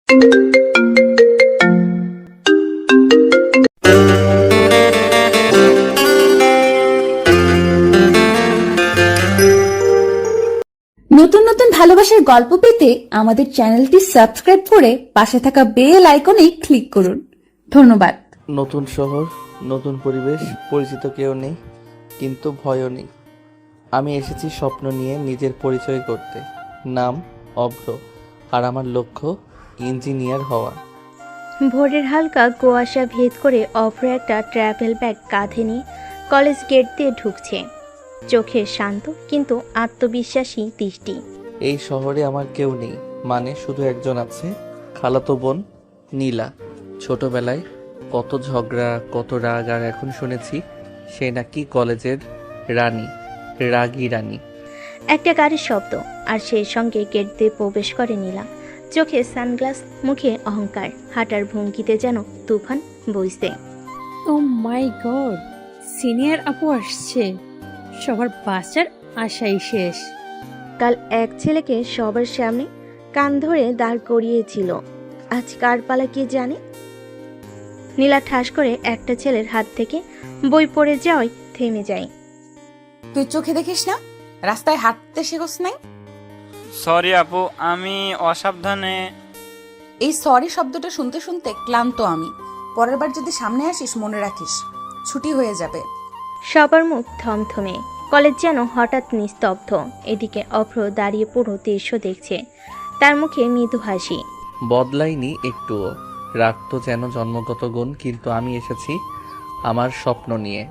নতুন নতুন ভালোবাসার গল্প পেতে আমাদের চ্যানেলটি সাবস্ক্রাইব করে পাশে থাকা বেল আইকনে ক্লিক করুন। ধন্যবাদ। নতুন শহর, নতুন পরিবেশ, পরিচিত কেউ নেই, কিন্তু ভয়ও নেই। আমি এসেছি স্বপ্ন নিয়ে নিজের পরিচয় করতে। নাম অভ্র, আর আমার লক্ষ্য ইঞ্জিনিয়ার হওয়া। ভোরের হালকা কুয়াশা ভেদ করে অভ্র একটা ট্রাভেল ব্যাগ কাঁধে নিয়ে কলেজ গেট দিয়ে ঢুকছে। চোখে শান্ত কিন্তু আত্মবিশ্বাসী দৃষ্টি। এই শহরে আমার কেউ নেই, মানে শুধু একজন আছে, খালাতো বোন নীলা। ছোটবেলায় কত ঝগড়া, কত রাগ, আর এখন শুনেছি সে নাকি কলেজের রানী, রাগী রানী। একটা গাড়ির শব্দ, আর সেই সঙ্গে গেট দিয়ে প্রবেশ করে নীলা। চোখে সানগ্লাস, মুখে অহংকার, হাঁটার ভঙ্গিতে যেন তুফান বইছে। ও মাই গড, সিনিয়র আপু আসছে। সবার বাচ্চার আশাই শেষ। কাল এক ছেলেকে সবার সামনে কান ধরে দাঁড় করিয়েছিল, আজ কার পালা কে জানে। নীলা ঠাস করে একটা ছেলের হাত থেকে বই পড়ে যাওয়ায় থেমে যায়। তুই চোখে দেখিস না? রাস্তায় হাঁটতে শেখোস নাই? সরি আপু, আমি অসাবধানে। এই সরি শব্দটা শুনতে শুনতে ক্লান্ত আমি। পরের বার যদি সামনে আসিস মনে রাখিস, ছুটি হয়ে যাবে। সবার মুখ থমথমে, কলেজ যেন হঠাৎ নিস্তব্ধ। এদিকে অভ্র দাঁড়িয়ে পুরো দৃশ্য দেখছে, তার মুখে মৃদু হাসি। বদলাইনি একটুও, রাগ তো যেন জন্মগত গুণ, কিন্তু আমি এসেছি আমার স্বপ্ন নিয়ে।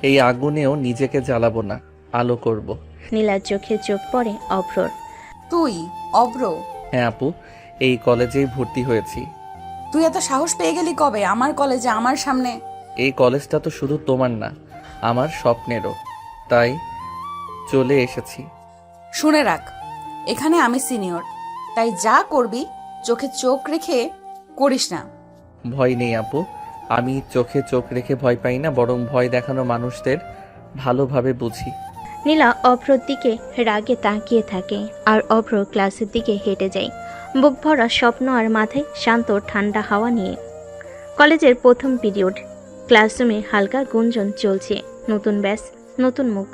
এই আগুনেও নিজেকে জ্বালাবো না, আলো করব। নীলার চোখে চোখ পড়ে অভ্রর। তুই অভ্র? হ্যাঁ আপু, এই কলেজেই ভর্তি হয়েছি। তুই এত সাহস পেয়ে গেলি কবে আমার কলেজে, আমার সামনে? এই কলেজটা তো শুধু তোমার না, আমার স্বপ্নেরও, তাই চলে এসেছি। শুনে রাখ, এখানে আমি সিনিয়র, তাই যা করবি চোখে চোখ রেখে করিস না। ভয় নেই আপু, আমি চোখে চোখ রেখে ভয় পাই না, বরং ভয় দেখানো মানুষদের ভালোভাবে বুঝি। নীলা অভ্রর দিকে রাগে তাকিয়ে থাকে, আর অভ্র ক্লাসের দিকে হেঁটে যায়, বুক ভরা স্বপ্ন আর মাথায় শান্ত ঠান্ডা হাওয়া নিয়ে। কলেজের প্রথম পিরিয়ড, ক্লাসরুমে হালকা গুঞ্জন চলছে। নতুন ব্যাচ, নতুন মুখ,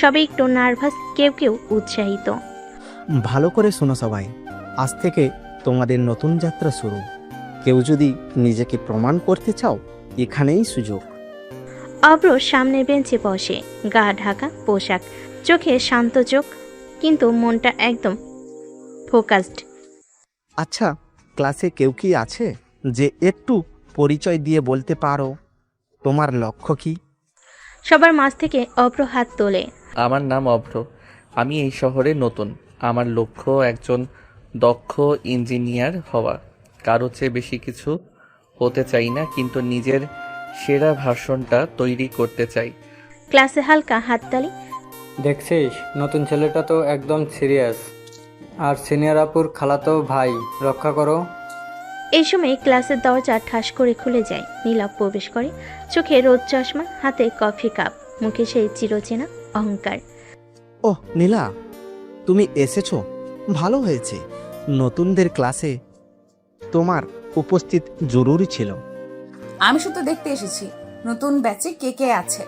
সবাই একটু নার্ভাস, কেউ কেউ উৎসাহিত। ভালো করে শোনো সবাই, আজ থেকে তোমাদের নতুন যাত্রা শুরু। কেউ যদি নিজেকে প্রমাণ করতে চাও, এখানেই সুযোগ। অভ্র সামনের বেঞ্চে বসে, গা ঢাকা পোশাক, চোখে শান্ত চোখ, কিন্তু মনটা একদম ফোকাসড। আচ্ছা, ক্লাসে কেউ কি আছে যে একটু পরিচয় দিয়ে বলতে পারো তোমার লক্ষ্য কি? সবার মাঝ থেকে অভ্র হাত তোলে। আমার নাম অভ্র, আমি এই শহরে নতুন। আমার লক্ষ্য একজন দক্ষ ইঞ্জিনিয়ার হওয়া। কারো চেয়ে বেশি কিছু হতে চাই না, কিন্তু নিজের সেরা ভার্সনটা তৈরি করতে চাই। ক্লাসে হালকা হাততালি। দেখছিস, নতুন ছেলেটা তো একদম সিরিয়াস। আর সিনিয়র আপুর খালাতো ভাই, রক্ষা করো। এই সময় ক্লাসের দরজা ঠাস করে খুলে যায়। নীলা প্রবেশ করে, চোখে রোদ চশমা, হাতে কফি কাপ, মুখে সেই চিরচেনা অহংকার। ওহ নীলা, তুমি এসেছো, ভালো হয়েছে। নতুনদের ক্লাসে তোমার উপস্থিত জরুরি ছিল। আমি শুধু দেখতে এসেছি নতুন ব্যাচে কে কে আছে,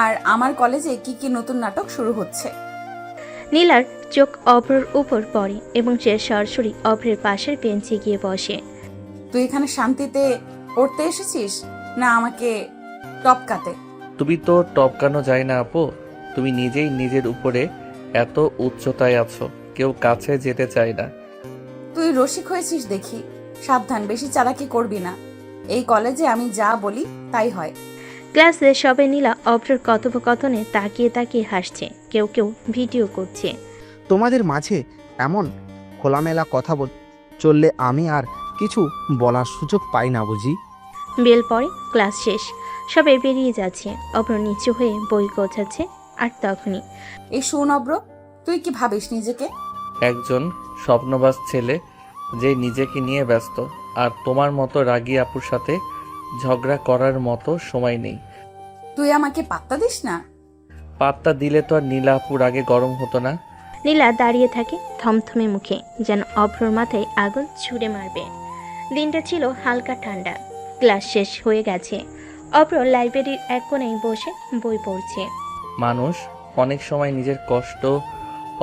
আর আমার কলেজে কি কি নতুন নাটক শুরু হচ্ছে। নীলার চোখ অভ্রর উপর পড়ে এবং সে সরাসরি অভ্রের পাশের বেঞ্চে গিয়ে বসে। তুই এখানে শান্তিতে পড়তে এসেছিস না আমাকে টপকাতে? তুমি তো টপকানো যায় না আপু, তুমি নিজেই নিজের উপরে এত উচ্চতায় আছো, কেউ কাছে যেতে চায় না। তুই রসিক হয়েছিস দেখি, সাবধান, বেশি চালাকি করবি না। এই কলেজে আমি যা বলি তাই হয়। ক্লাসে সবাই নীলা অভ্রর কথোপকথনে তাকিয়ে তাকিয়ে হাসছে, কেউ কেউ ভিডিও করছে। তোমাদের মাঝে এমন খোলামেলা কথা চললে আমি আর কিছু বলার সুযোগ পাই না বুঝি। বেল পরে, ক্লাস শেষ, সবাই বেরিয়ে যাচ্ছে। অভ্র নিচু হয়ে বই গোছাচ্ছে, আর তখনই এই শোন অভ্র, তুই কি ভাবিস নিজেকে? একজন স্বপ্নবাজ ছেলে যে নিজেকে নিয়ে ব্যস্ত, আর তোমার মতো রাগী আপুর সাথে ঝগড়া করার মতো সময় নেই। তুই আমাকে পাত্তা দিস না। পাত্তা দিলে তো আর নীলা আপুর আগে গরম হতো না। নীলা দাঁড়িয়ে থাকে থমথমে মুখে, যেন অভ্রর মাথায় আগুন ছুঁড়ে মারবে। দিনটা ছিল হালকা ঠান্ডা, ক্লাস শেষ হয়ে গেছে। অভ্র লাইব্রেরির এক কোণায় বসে বই পড়ছে। মানুষ অনেক সময় নিজের কষ্ট,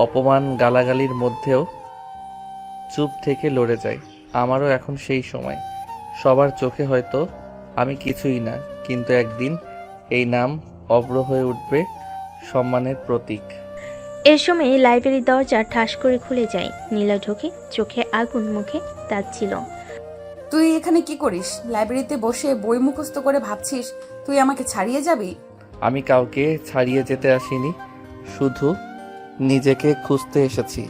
অপমান, গালাগালির মধ্যেও চুপ থেকে লড়ে যায়। আমারও এখন সেই সময়। সবার চোখে হয়তো আমি কিছুই না, কিন্তু একদিন এই নাম অভ্র হয়ে উঠবে সম্মানের প্রতীক। এ সময় লাইব্রেরির দরজা ঠাস করে খুলে যায়। নীলা ঢোকে, চোখে আগুন, মুখে তাচ্ছিল। তুই এখানে কি করিস? লাইব্রেরিতে বসে বই মুখস্থ করে ভাবছিস তুই আমাকে ছাড়িয়ে যাবি? আমি কাউকে ছাড়িয়ে যেতে আসিনি, শুধু নিজেকে খুঁজতে এসেছি।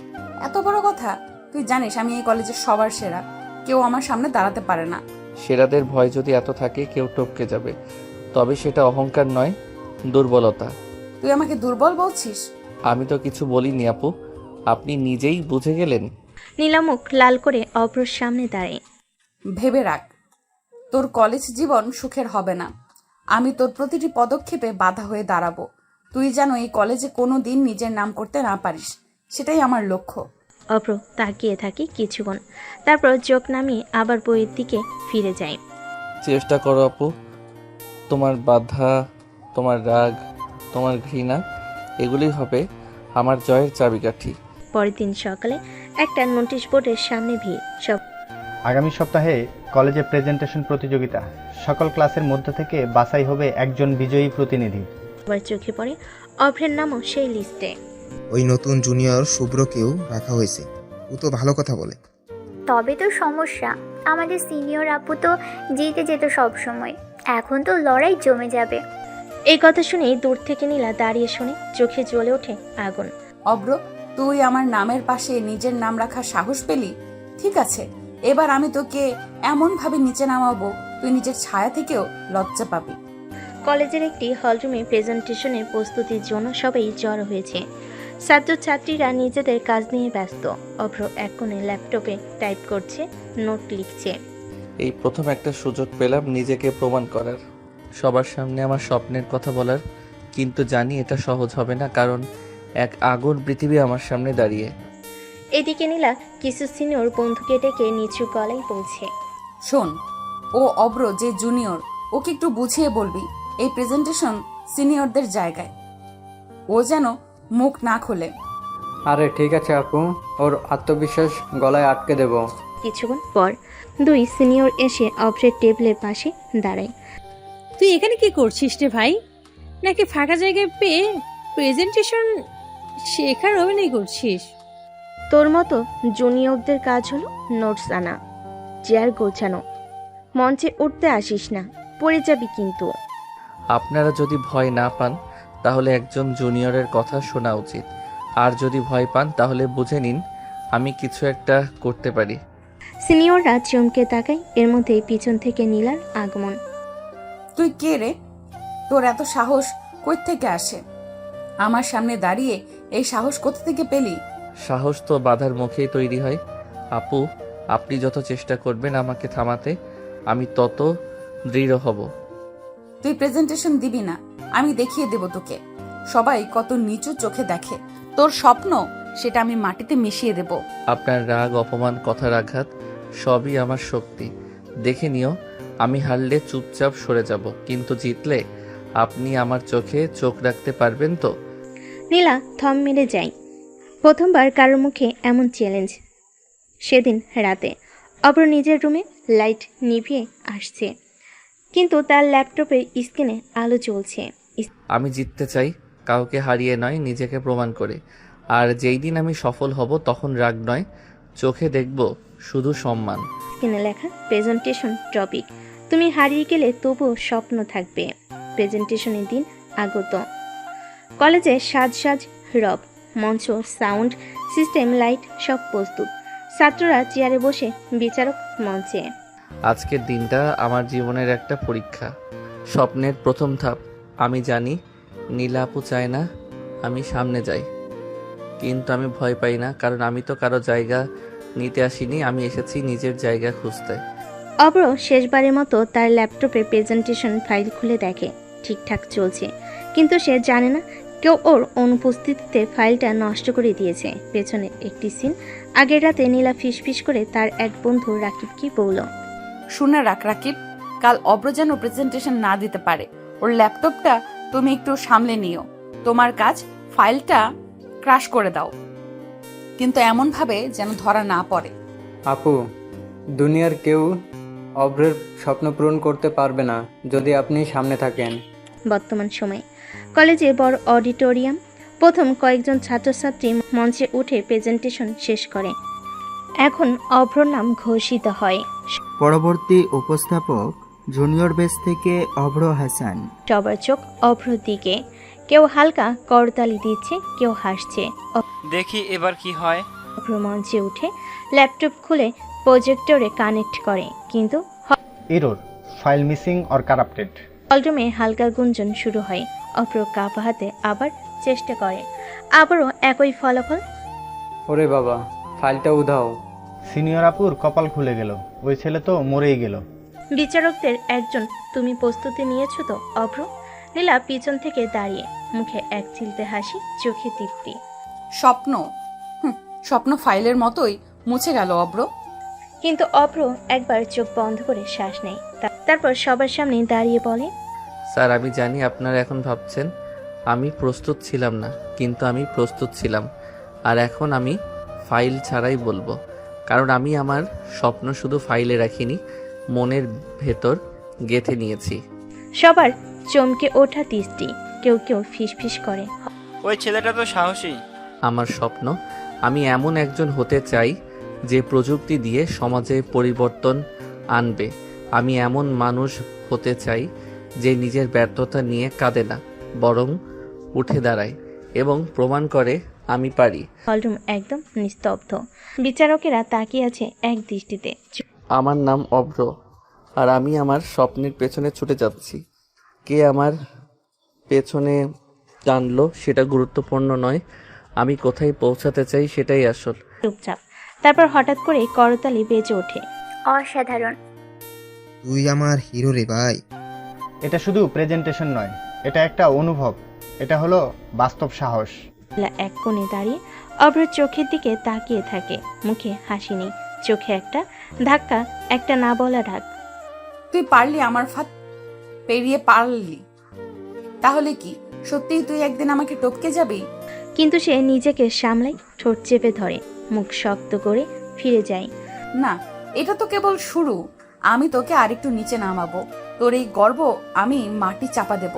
এত বড় কথা? তুই জানিস আমি এই কলেজের সবার সেরা, কেউ আমার সামনে দাঁড়াতে পারে না। সেরাদের ভয় যদি এত থাকে কেউ টপকে যাবে, তবে সেটা অহংকার নয়, দুর্বলতা। তুই আমাকে দুর্বল বলছিস? আমি তো কিছু বলিনি আপু, আপনি নিজেই বুঝে গেলেন। নীলা মুখ লাল করে অভ্রর সামনে দাঁড়ায়। ভেবে রাখ, তোর কলেজ জীবন সুখের হবে না। আমি তোর প্রতিটি পদক্ষেপে বাধা হয়ে দাঁড়াবো। তুই যেন এই কলেজে কোনো দিন নিজের নাম করতে না পারিস, সেটাই আমার লক্ষ্য। অভ্র তাকিয়ে থাকে কিছুক্ষণ, তারপর চোখ নামিয়ে আবার বইয়ের দিকে ফিরে যায়। চেষ্টা করো আপু, তোমার বাধা, তোমার রাগ, তোমার ঘৃণা, এগুলি হবে আমার জয়ের চাবিকাঠি। পরের দিন সকালে একটা নোটিশ বোর্ডের সামনে ভিড়। সব আগামী সপ্তাহে কলেজে প্রেজেন্টেশন প্রতিযোগিতা। সকল ক্লাসের মধ্য থেকে বাছাই হবে একজন বিজয়ী প্রতিনিধি। সবার চোখে পড়ে অভ্রের নামও সেই লিস্টে। ওই নতুন জুনিয়র শুভ্রকেও রাখা হয়েছে, ও তো ভালো কথা বলে। তবে তো সমস্যা, আমাদের সিনিয়র আপু তো জিতে যেত সব সময়, এখন তো লড়াই জমে যাবে। এই কথা শুনেই দূর থেকে নীলা দাঁড়িয়ে শুনে চোখে জ্বলে ওঠে আগুন। অভ্র, তুই আমার নামের পাশে নিজের নাম রাখার সাহস পেলি? ঠিক আছে, এবার আমি তোকে এমন ভাবে নিচে নামাবো তুই নিজের ছায়া থেকেও লজ্জা পাবি। কলেজের একটি হলরুমে প্রেজেন্টেশনের প্রস্তুতির জন্য সবাই জড়ো হয়েছে। ছাত্রছাত্রীরা নিজেদের কাজ নিয়ে ব্যস্ত। অভ্র এক কোণে ল্যাপটপে টাইপ করছে, নোট লিখছে। এই প্রথম একটা সুযোগ পেলাম নিজেকে প্রমাণ করার, সবার সামনে আমার স্বপ্নের কথা বলার, কিন্তু জানি এটা সহজ হবে না, কারণ এক আগুন পৃথিবী আমার সামনে দাঁড়িয়ে। এদিকে নীলা কিছু সিনিয়র বন্ধুকে ডেকে নিচু গলায় বলছে, শোন, ও অভ্র যে জুনিয়র, ওকে একটু বুঝিয়ে বলবি এই প্রেজেন্টেশন সিনিয়রদের জায়গায়, ও যেন মুখ না খোলে। আরে ঠিক আছে আপু, ওর আত্মবিশ্বাস গলায় আটকে দেব। কিছুক্ষণ পর দুই সিনিয়র এসে অভ্রের টেবিলের পাশে দাঁড়ায়। তুই এখানে কি করছিস রে ভাই? নাকি ফাঁকা জায়গায় পেয়ে প্রেজেন্টেশন শেখার অভিনয় করছিস? তোর মতো জুনিয়রদের কাজ হলো নোটস আনা, চেয়ার গোছানো, মঞ্চে উঠতে আসিস না, পড়ে যাবি কিন্তু। আপনারা যদি ভয় না পান তাহলে একজন জুনিয়রের কথা শোনা উচিত, আর যদি ভয় পান তাহলে বুঝে নিন আমি কিছু একটা করতে পারি। সিনিয়ররা চমকে তাকায়। এর মধ্যেই পিছন থেকে নীলার আগমন। তুই কে রে? তোর এত সাহস কই থেকে আসে? আমার সামনে দাঁড়িয়ে এই সাহস কোথা থেকে পেলি? সাহস তো বাধার মুখেই তৈরি হয় আপু, আপনি যত চেষ্টা করবেন আমাকে থামাতে আমি তত দৃঢ় হব। তুই প্রেজেন্টেশন দিবি না, আমি দেখিয়ে দেব তোকে সবাই কত নিচু চোখে দেখে। তোর স্বপ্ন সেটা আমি মাটিতে মিশিয়ে দেব। আপনার রাগ, অপমান, কথার আঘাত সবই আমার শক্তি। দেখে নিও, আমি হারলে চুপচাপ সরে যাব, কিন্তু জিতলে আপনি আমার চোখে চোখ রাখতে পারবেন তো? নীলা থম মেরে যায়। প্রথমবার কারোর মুখে এমন চ্যালেঞ্জ। সেদিন রাতে অভ্র নিজের রুমে লাইট নিভিয়ে আসছে, কিন্তু তার ল্যাপটপের স্ক্রিনে আলো জ্বলছে। আমি জিততে চাই, কাউকে হারিয়ে নয়, নিজেকে প্রমাণ করে। আর যেই দিন আমি সফল হব তখন রাগ নয়, চোখে দেখব শুধু সম্মান। স্ক্রিনে লেখা প্রেজেন্টেশন টপিক, তুমি হারিয়ে গেলে তবুও স্বপ্ন থাকবে। প্রেজেন্টেশনের দিন আগত। কলেজে সাজ রব, মঞ্চ, সাউন্ড সিস্টেম, লাইট সব প্রস্তুত। ছাত্ররা চেয়ারে বসে, বিচারক মঞ্চে। আজকের দিনটা আমার জীবনের একটা পরীক্ষা, স্বপ্নের প্রথম ধাপ। আমি জানি নীলা আপু চায় না আমি সামনে যাই, কিন্তু আমি ভয় পাই না, কারণ আমি তো কারো জায়গা নিতে আসিনি, আমি এসেছি নিজের জায়গা খুঁজতে। অভ্র শেষবারের মতো তার ল্যাপটপে প্রেজেন্টেশন ফাইল খুলে দেখে ঠিকঠাক চলছে, কিন্তু সে জানে না কেউ ওর অনুপস্থিতিতে ফাইলটা নষ্ট করে দিয়েছে। পেছনের একটি সিন। আগের রাতে নীলা ফিসফিস করে তার এক বন্ধু রাকিবকে বলল, শুনে রাখ রাকিব, কাল অব্র যেন প্রেজেন্টেশন না দিতে পারে। ওর ল্যাপটপটা তুমি একটু সামলে নিও। তোমার কাজ ফাইলটা ক্রাশ করে দাও, কিন্তু এমন ভাবে যেন ধরা না পড়ে। আপু, দুনিয়ার কেউ অভ্রের স্বপ্ন পূরণ করতে পারবে না যদি আপনি সামনে থাকেন। বর্তমান সময়ে কলেজে বড় অডিটোরিয়াম। প্রথম কয়েকজন ছাত্রছাত্রী মঞ্চে উঠে প্রেজেন্টেশন শেষ করে। এখন অভ্র নাম ঘোষিত হয়। পরবর্তী উপস্থাপক জুনিয়র বেস থেকে অভ্র হাসান। সবার চোখ অভ্রর দিকে। কেউ হালকা করতালি দিচ্ছে, কেউ হাসছে। দেখি এবার কি হয়। অভ্র মঞ্চে উঠে ল্যাপটপ খুলে প্রজেক্টরে কানেক্ট করে, কিন্তু error, file missing or corrupted. হলরুমে হালকা গুঞ্জন শুরু হয়। অভ্র কাপা হাতে আবার চেষ্টা করে, আবারও একই ফলাফল। ওরে বাবা, ফাইলটা উধাও। সিনিয়র আপুর কপাল খুলে গেল, ওই ছেলে তো মরেই গেল। বিচারকদের একজন, তুমি প্রস্তুতি নিয়েছো তো অভ্র? নীলা পিছন থেকে দাঁড়িয়ে, মুখে এক চিলতে হাসি, চোখে তৃপ্তি। স্বপ্ন, স্বপ্ন ফাইলের মতোই মুছে গেল অব্র। কিন্তু অভ্র একবার চোখ বন্ধ করে শ্বাস নেয়, তারপর সবার সামনে দাঁড়িয়ে বলে, স্যার আমি জানি আপনারা এখন ভাবছেন আমি প্রস্তুত ছিলাম না, কিন্তু আমি প্রস্তুত ছিলাম। আর এখন আমি ফাইল ছাড়াই বলবো, কারণ আমি আমার স্বপ্ন শুধু ফাইলে রাখিনি, মনের ভেতর গেঁথে নিয়েছি। সবার চমকে ওঠা দৃষ্টি। কেউ কেউ ফিসফিস করে, ওই ছেলেটা তো সাহসী। আমার স্বপ্ন, আমি এমন একজন হতে চাই যে প্রযুক্তি দিয়ে সমাজে পরিবর্তন আনবে। আমি এমন মানুষ হতে চাই যে নিজের ব্যর্থতা নিয়ে কাঁদে না, বরং উঠে দাঁড়ায় এবং প্রমাণ করে আমি পারি। হলরুম একদম নিস্তব্ধ। বিচারকেরা তাকিয়ে আছে এক দৃষ্টিতে। আমার নাম অভ্র, আর আমি আমার স্বপ্নের পেছনে ছুটে যাচ্ছি। কে আমার পেছনে টানলো সেটা গুরুত্বপূর্ণ নয়, আমি কোথায় পৌঁছাতে চাই সেটাই আসল। চুপচাপ। তারপর হঠাৎ করে করতালি বেজে ওঠে। অসাধারণ। তুই আমার হিরো রে ভাই। এটা শুধু প্রেজেন্টেশন নয়, এটা একটা অনুভব, এটা হলো বাস্তব সাহস। নীলা এক কোণে দাঁড়িয়ে অভ্রের চোখের দিকে তাকিয়ে থাকে, মুখে হাসি নেই, চোখে একটা ধাক্কা, একটা না বলা ডাক। তুই পারলি আমার ফাঁদ পেরিয়ে পারলি, তাহলে কি সত্যিই তুই একদিন আমাকে টপকে যাবি? কিন্তু সে নিজেকে সামলাই, ঠোঁট চেপে ধরে, মুখ শক্ত করে ফিরে যায়। না, এটা তো কেবল শুরু। আমি তোকে আরেকটু নিচে নামাবো, তোর এই গর্ব আমি মাটি চাপা দেব।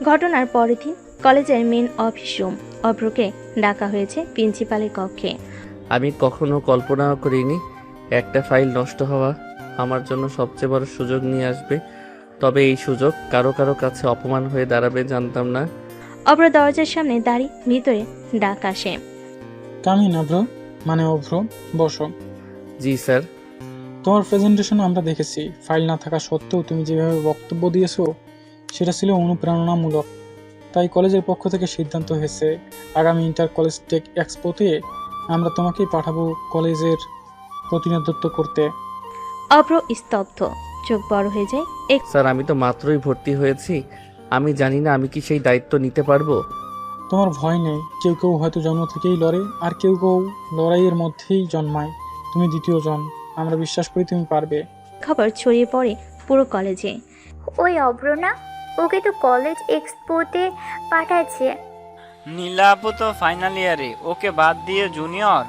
ঘটনার পরের দিন কলেজের মেন অফিস রুম। অভ্রকে ডাকা হয়েছে প্রিন্সিপালের কক্ষে। আমি কখনো কল্পনাও করিনি একটা ফাইল নষ্ট হওয়া আমার জন্য সবচেয়ে বড় সুযোগ নিয়ে আসবে। তবে এই সুযোগ কারো কারো কাছে অপমান হয়ে দাঁড়াবে জানতাম না। অভ্র দরজার সামনে দাঁড়িয়ে ভিতরে ডাক আসে। কামিন অভ্র, মানে অভ্র, বসো। জি স্যার। তোমার প্রেজেন্টেশন আমরা দেখেছি। ফাইল না থাকা সত্ত্বেও তুমি যেভাবে বক্তব্য দিয়েছো সেটা ছিল অনুপ্রেরণামূলক। তাই কলেজের পক্ষ থেকে সিদ্ধান্ত হয়েছে আগামী ইন্টার কলেজ টেক এক্সপোতে আমরা তোমাকেই পাঠাবো কলেজের প্রতিনিধিত্ব করতে। অভ্র স্তব্ধ, চোখ বড় হয়ে যায়। স্যার আমি তো মাত্রই ভর্তি হয়েছি, আমি জানি না আমি কি সেই দায়িত্ব নিতে পারবো। তোমার ভয় নেই, কেউ কেউ হয়তো জন্ম থেকেই লড়ে, আর কেউ কেউ লড়াইয়ের মধ্যেই জন্মায়। তুমি দ্বিতীয় জন, আমরা বিশ্বাস করি তুমি পারবে। খবর ছড়িয়ে পড়ে পুরো কলেজে। ওই অভ্র না, ওকে তো কলেজ এক্সপোতে পাঠাচ্ছে। নীলা আপু তো ফাইনাল ইয়ারে, ওকে বাদ দিয়ে জুনিয়র।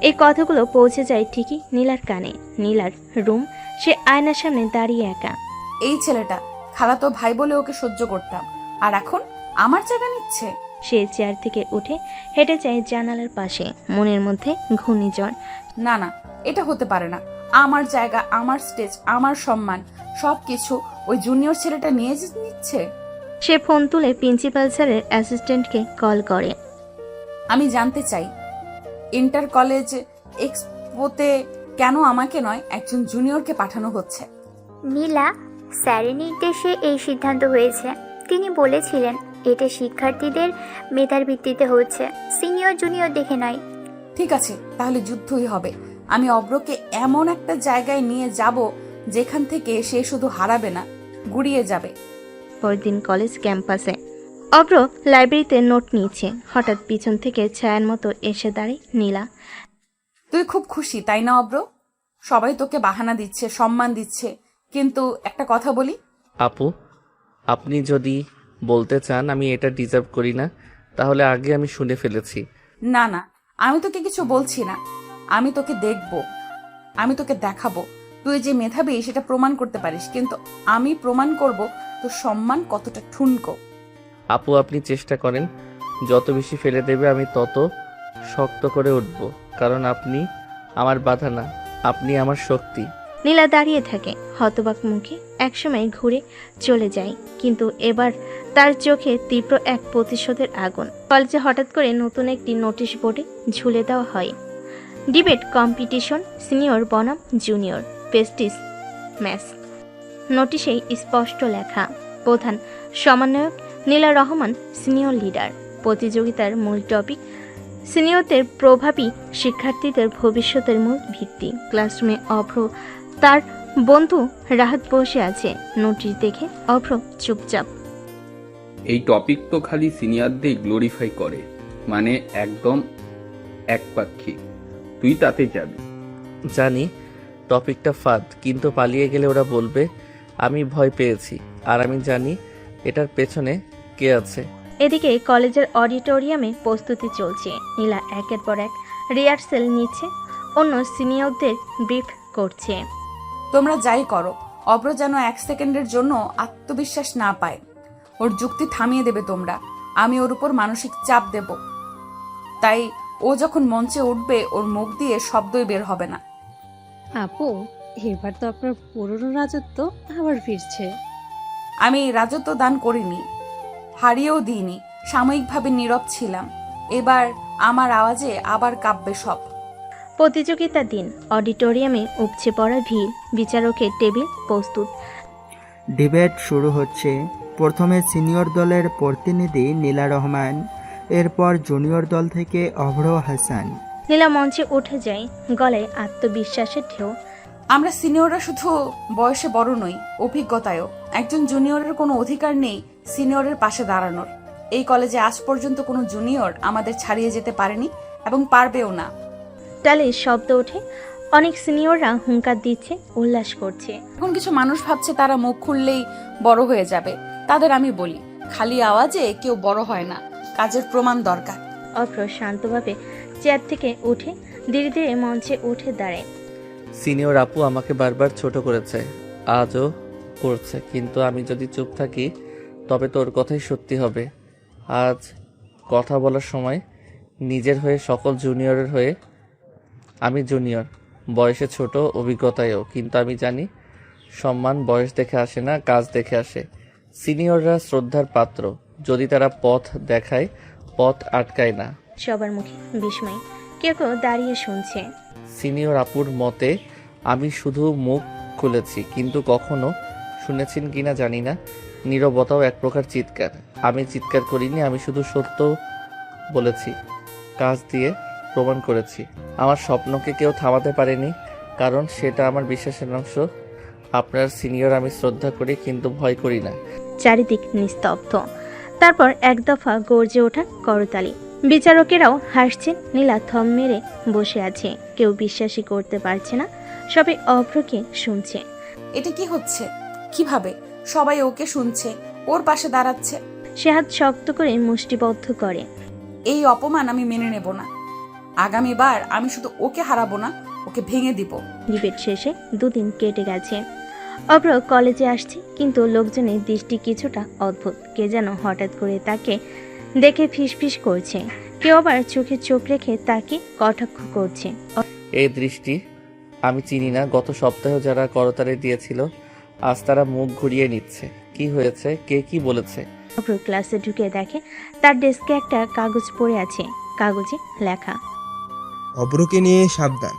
এই কথাগুলো পৌঁছে যায় ঠিকই নীলার কানে। নীলার রুম, সে আয়নার সামনে দাঁড়িয়ে একা। এই ছেলেটা খালাতো ভাই বলে ওকে সহ্য করতাম, আর এখন আমার জায়গা নিচ্ছে। সে চেয়ার থেকে উঠে হেঁটে যায় জানালার পাশে, মনের মধ্যে ঘূর্ণিঝড়। না না, এটা হতে পারে না। আমার জায়গা, আমার স্টেজ, আমার সম্মান সবকিছু ওই জুনিয়র ছেলেটা নিয়ে নিচ্ছে। সে ফোন তুলে প্রিন্সিপাল স্যারের অ্যাসিস্ট্যান্টকে কল করে। আমি জানতে চাই ইন্টার কলেজ এক্সপোতে কেন আমাকে নয় একজন জুনিয়রকে পাঠানো হচ্ছে। নীলা, স্যারের নির্দেশে এই সিদ্ধান্ত হয়েছে। তিনি বলেছিলেন এটা শিক্ষার্থীদের মেধার ভিত্তিতে হচ্ছে, সিনিয়র জুনিয়র দেখে নয়। ঠিক আছে, তাহলে যুদ্ধই হবে। আমি অব্রকে এমন একটা জায়গায় নিয়ে যাব যেখান থেকে সে শুধু হারাবে না, গুড়িয়ে যাবে। পরদিন কলেজ ক্যাম্পাসে অভ্র লাইব্রেরিতে নোট নিয়েছে, হঠাৎ পিছন থেকে ছায়ার মতো এসে দাঁড়ায় নীলা। তুই খুব খুশি তাই না অব্র? সবাই তোকে বাহানা দিচ্ছে, সম্মান দিচ্ছে, কিন্তু একটা কথা বলি। আপু, আপনি যদি বলতে চান আমি এটা ডিজার্ভ করি না, তাহলে আগে আমি শুনে ফেলেছি। না না, আমি তোকে কিছু বলছি না। আমি তোকে দেখব, আমি তোকে দেখাবো তুই যে মেধাবী সেটা প্রমাণ করতে পারিস, কিন্তু আমি প্রমাণ করব তোর সম্মান কতটা ঠুনকো। আপু, আপনি চেষ্টা করেন, যত বেশি ফেলে দেবে আমি তত শক্ত করে উঠব, কারণ আপনি আমার বাধা না, আপনি আমার শক্তি। নীলা দাঁড়িয়ে থাকে হতবাক মুখে, একসময় ঘুরে চলে যায়, কিন্তু এবার তার চোখে তীব্র এক প্রতিশোধের আগুন। কলেজে হঠাৎ করে নতুন একটি নোটিশ বোর্ডে ঝুলে দেওয়া হয়, ডিবেট কম্পিটিশন সিনিয়র বনাম জুনিয়র পেস্টিস ম্যাচ। নোটিশেই স্পষ্ট লেখা, প্রধান সমন্বয়ক নীলা রহমান সিনিয়র লিডার। প্রতিযোগিতার মূল টপিক সিনিয়রদের প্রভাবী শিক্ষার্থীদের ভবিষ্যতের মূল ভিত্তি। ক্লাসরুমে অভ্র তার বন্ধু রাহাত বসে আছে। নোটিশ দেখে অভ্র চুপচাপ। এই টপিক তো খালি সিনিয়রদের গ্লোরিফাই করে, মানে একদম একপাক্ষিক। তুই তাতে যাবি? জানি টপিকটা ফাদ, কিন্তু পালিয়ে গেলে ওরা বলবে আমি ভয় পেয়েছি, আর আমি জানি এটার পেছনে কে আছে। এদিকে কলেজের অডিটোরিয়ামে প্রস্তুতি চলছে। নীলা একের পর এক রিহার্সেল নিচ্ছে, অন্য সিনিয়রদের ব্রিফ করছে। তোমরা যাই করো, অব্র যেন 1 সেকেন্ডের জন্য আত্মবিশ্বাস না পায়। ওর যুক্তি থামিয়ে দেবে তোমরা, আমি ওর উপর মানসিক চাপ দেব। তাই ও যখন মঞ্চে উঠবে ওর মুখ দিয়ে শব্দই বের হবে না। আপু, এবার তো আপনার পুরনো রাজত্ব আবার ফিরছে। আমি রাজত্ব দান করিনি, হারিয়েও দিইনি, সাময়িকভাবে নীরব ছিলাম। এবার আমার আওয়াজে আবার কাঁপবে সব। প্রতিযোগিতার দিন অডিটোরিয়ামে উপচে পড়া ভিড়, বিচারকের টেবিল প্রস্তুত। ডিবেট শুরু হচ্ছে। প্রথমে সিনিয়র দলের প্রতিনিধি নীলা রহমান, এরপর জুনিয়র দল থেকে অভ্র হাসান। নীলা মঞ্চে উঠে যায়, গলায় আত্মবিশ্বাসের ঢেউ। আমরা সিনিয়ররা শুধু বয়সে বড় নই, অভিজ্ঞতায়ও। একজন জুনিয়রের কোনো অধিকার নেই সিনিয়রের পাশে দাঁড়ানোর। এই কলেজে আজ পর্যন্ত কোনো জুনিয়র আমাদের ছাড়িয়ে যেতে পারেনি এবং পারবেও না। তালে শব্দ ওঠে, অনেক সিনিয়ররা হুঙ্কার দিচ্ছে, উল্লাস করছে। এখন কিছু মানুষ ভাবছে তারা মুখ খুললেই বড় হয়ে যাবে। তাদের আমি বলি, খালি আওয়াজে কেউ বড় হয় না, কাজের প্রমাণ দরকার। অভ্র শান্তভাবে চেয়ার থেকে উঠে ধীরে ধীরে মঞ্চে উঠে দাঁড়ায়। সিনিয়র আপু আমাকে বারবার ছোট করেছে, আজও করছে, কিন্তু আমি যদি চুপ থাকি তবে তোর কথাই সত্যি হবে। আজ কথা বলার সময় নিজের হয়ে সকল জুনিয়রের হয়ে। আমি জুনিয়র, বয়সে ছোট, অভিজ্ঞতায়ও, কিন্তু আমি জানি সম্মান বয়স দেখে আসে না, কাজ দেখে আসে। সিনিয়ররা শ্রদ্ধার পাত্র, যদি তারা পথ দেখায়, পথ আটকায় না। সবার মুখে বিস্ময়, কেউ কেউ দাঁড়িয়ে শুনছে। সিনিয়র আপুর মতে আমি শুধু মুখ খুলেছি, কিন্তু কখনো শুনেছেন কিনা জানি না, নীরবতাও এক প্রকার চিৎকার। আমি চিৎকার করিনি, আমি শুধু সত্য বলেছি, কাজ দিয়ে প্রমাণ করেছি। আমার স্বপ্নকে কেউ থামাতে পারেনি, কারণ সেটা আমার বিশ্বাসের অংশ। আপনার সিনিয়র আমি শ্রদ্ধা করি, কিন্তু ভয় করি না। চারিদিক নিস্তব্ধ। তারপর এক দফা গর্জে ওঠা করতালি। বিচারকেরাও হাসছেন। নীলা থম মেরে বসে আছে, কেউ বিশ্বাসই করতে পারছে না, সবাই অভ্রকে শুনছে। এটা কি হচ্ছে? কিভাবে সবাই ওকে শুনছে, ওর পাশে দাঁড়াচ্ছে? সে হাত শক্ত করে মুষ্টিবদ্ধ করে। এই অপমান আমি মেনে নেব না। আগামীবার আমি শুধু ওকে হারাবো না, ওকে ভেঙে দিব। ডিবেট শেষে 2 দিন কেটে গেছে। অভ্র কলেজে আসছে, কিন্তু লোকজনের দৃষ্টি কিছুটা অদ্ভুত। কে যেন হঠাৎ করে তাকে দেখে ফিসফিস করছে, কেউ আবার চোখে চোখ রেখে তাকে কটাক্ষ করছে। এই দৃষ্টি আমি চিনি না। গত সপ্তাহে যারা করতালি দিয়েছিল আজ তারা মুখ ঘুরিয়ে নিচ্ছে। কি হয়েছে? কে কি বলেছে? অভ্র ক্লাসে ঢুকে দেখে তার ডেস্কে একটা কাগজ পড়ে আছে, কাগজে লেখা, অব্রকে নিয়ে সাবধান,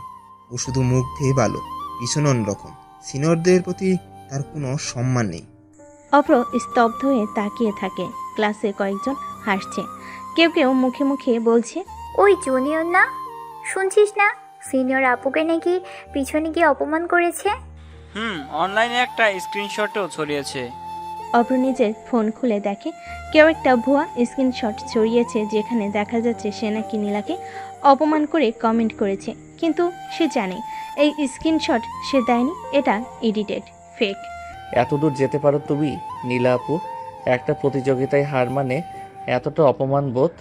ও শুধু মুখ দিয়ে ভালো, পিছনে অন্যরকম। সিনিয়রদের প্রতি তার কোনো সম্মান নেই। অভ্র স্তব্ধ হয়ে তাকিয়ে থাকে। ক্লাসে কয়েকজন হাসছে, কেউ কেউ মুখে মুখে বলছে, ওই জুনিয়র না, শুনছিস না সিনিয়র আপুকে নাকি পিছনে গিয়ে অপমান করেছে। অনলাইনে একটা স্ক্রিনশটও ছড়িয়েছে। অভ্র নিজের ফোন খুলে দেখে কেউ একটা ভুয়া স্ক্রিনশট ছড়িয়েছে, যেখানে দেখা যাচ্ছে সে নাকি নীলাকে অপমান করে কমেন্ট করেছে। কিন্তু সে জানে এই স্ক্রিনশট সে দেয়নি, এটা এডিটেড, ফেক। এতদূর যেতে পারো তুমি নীলা আপু? একটা প্রতিযোগিতায় হার মানে এতটা অপমান বোধ?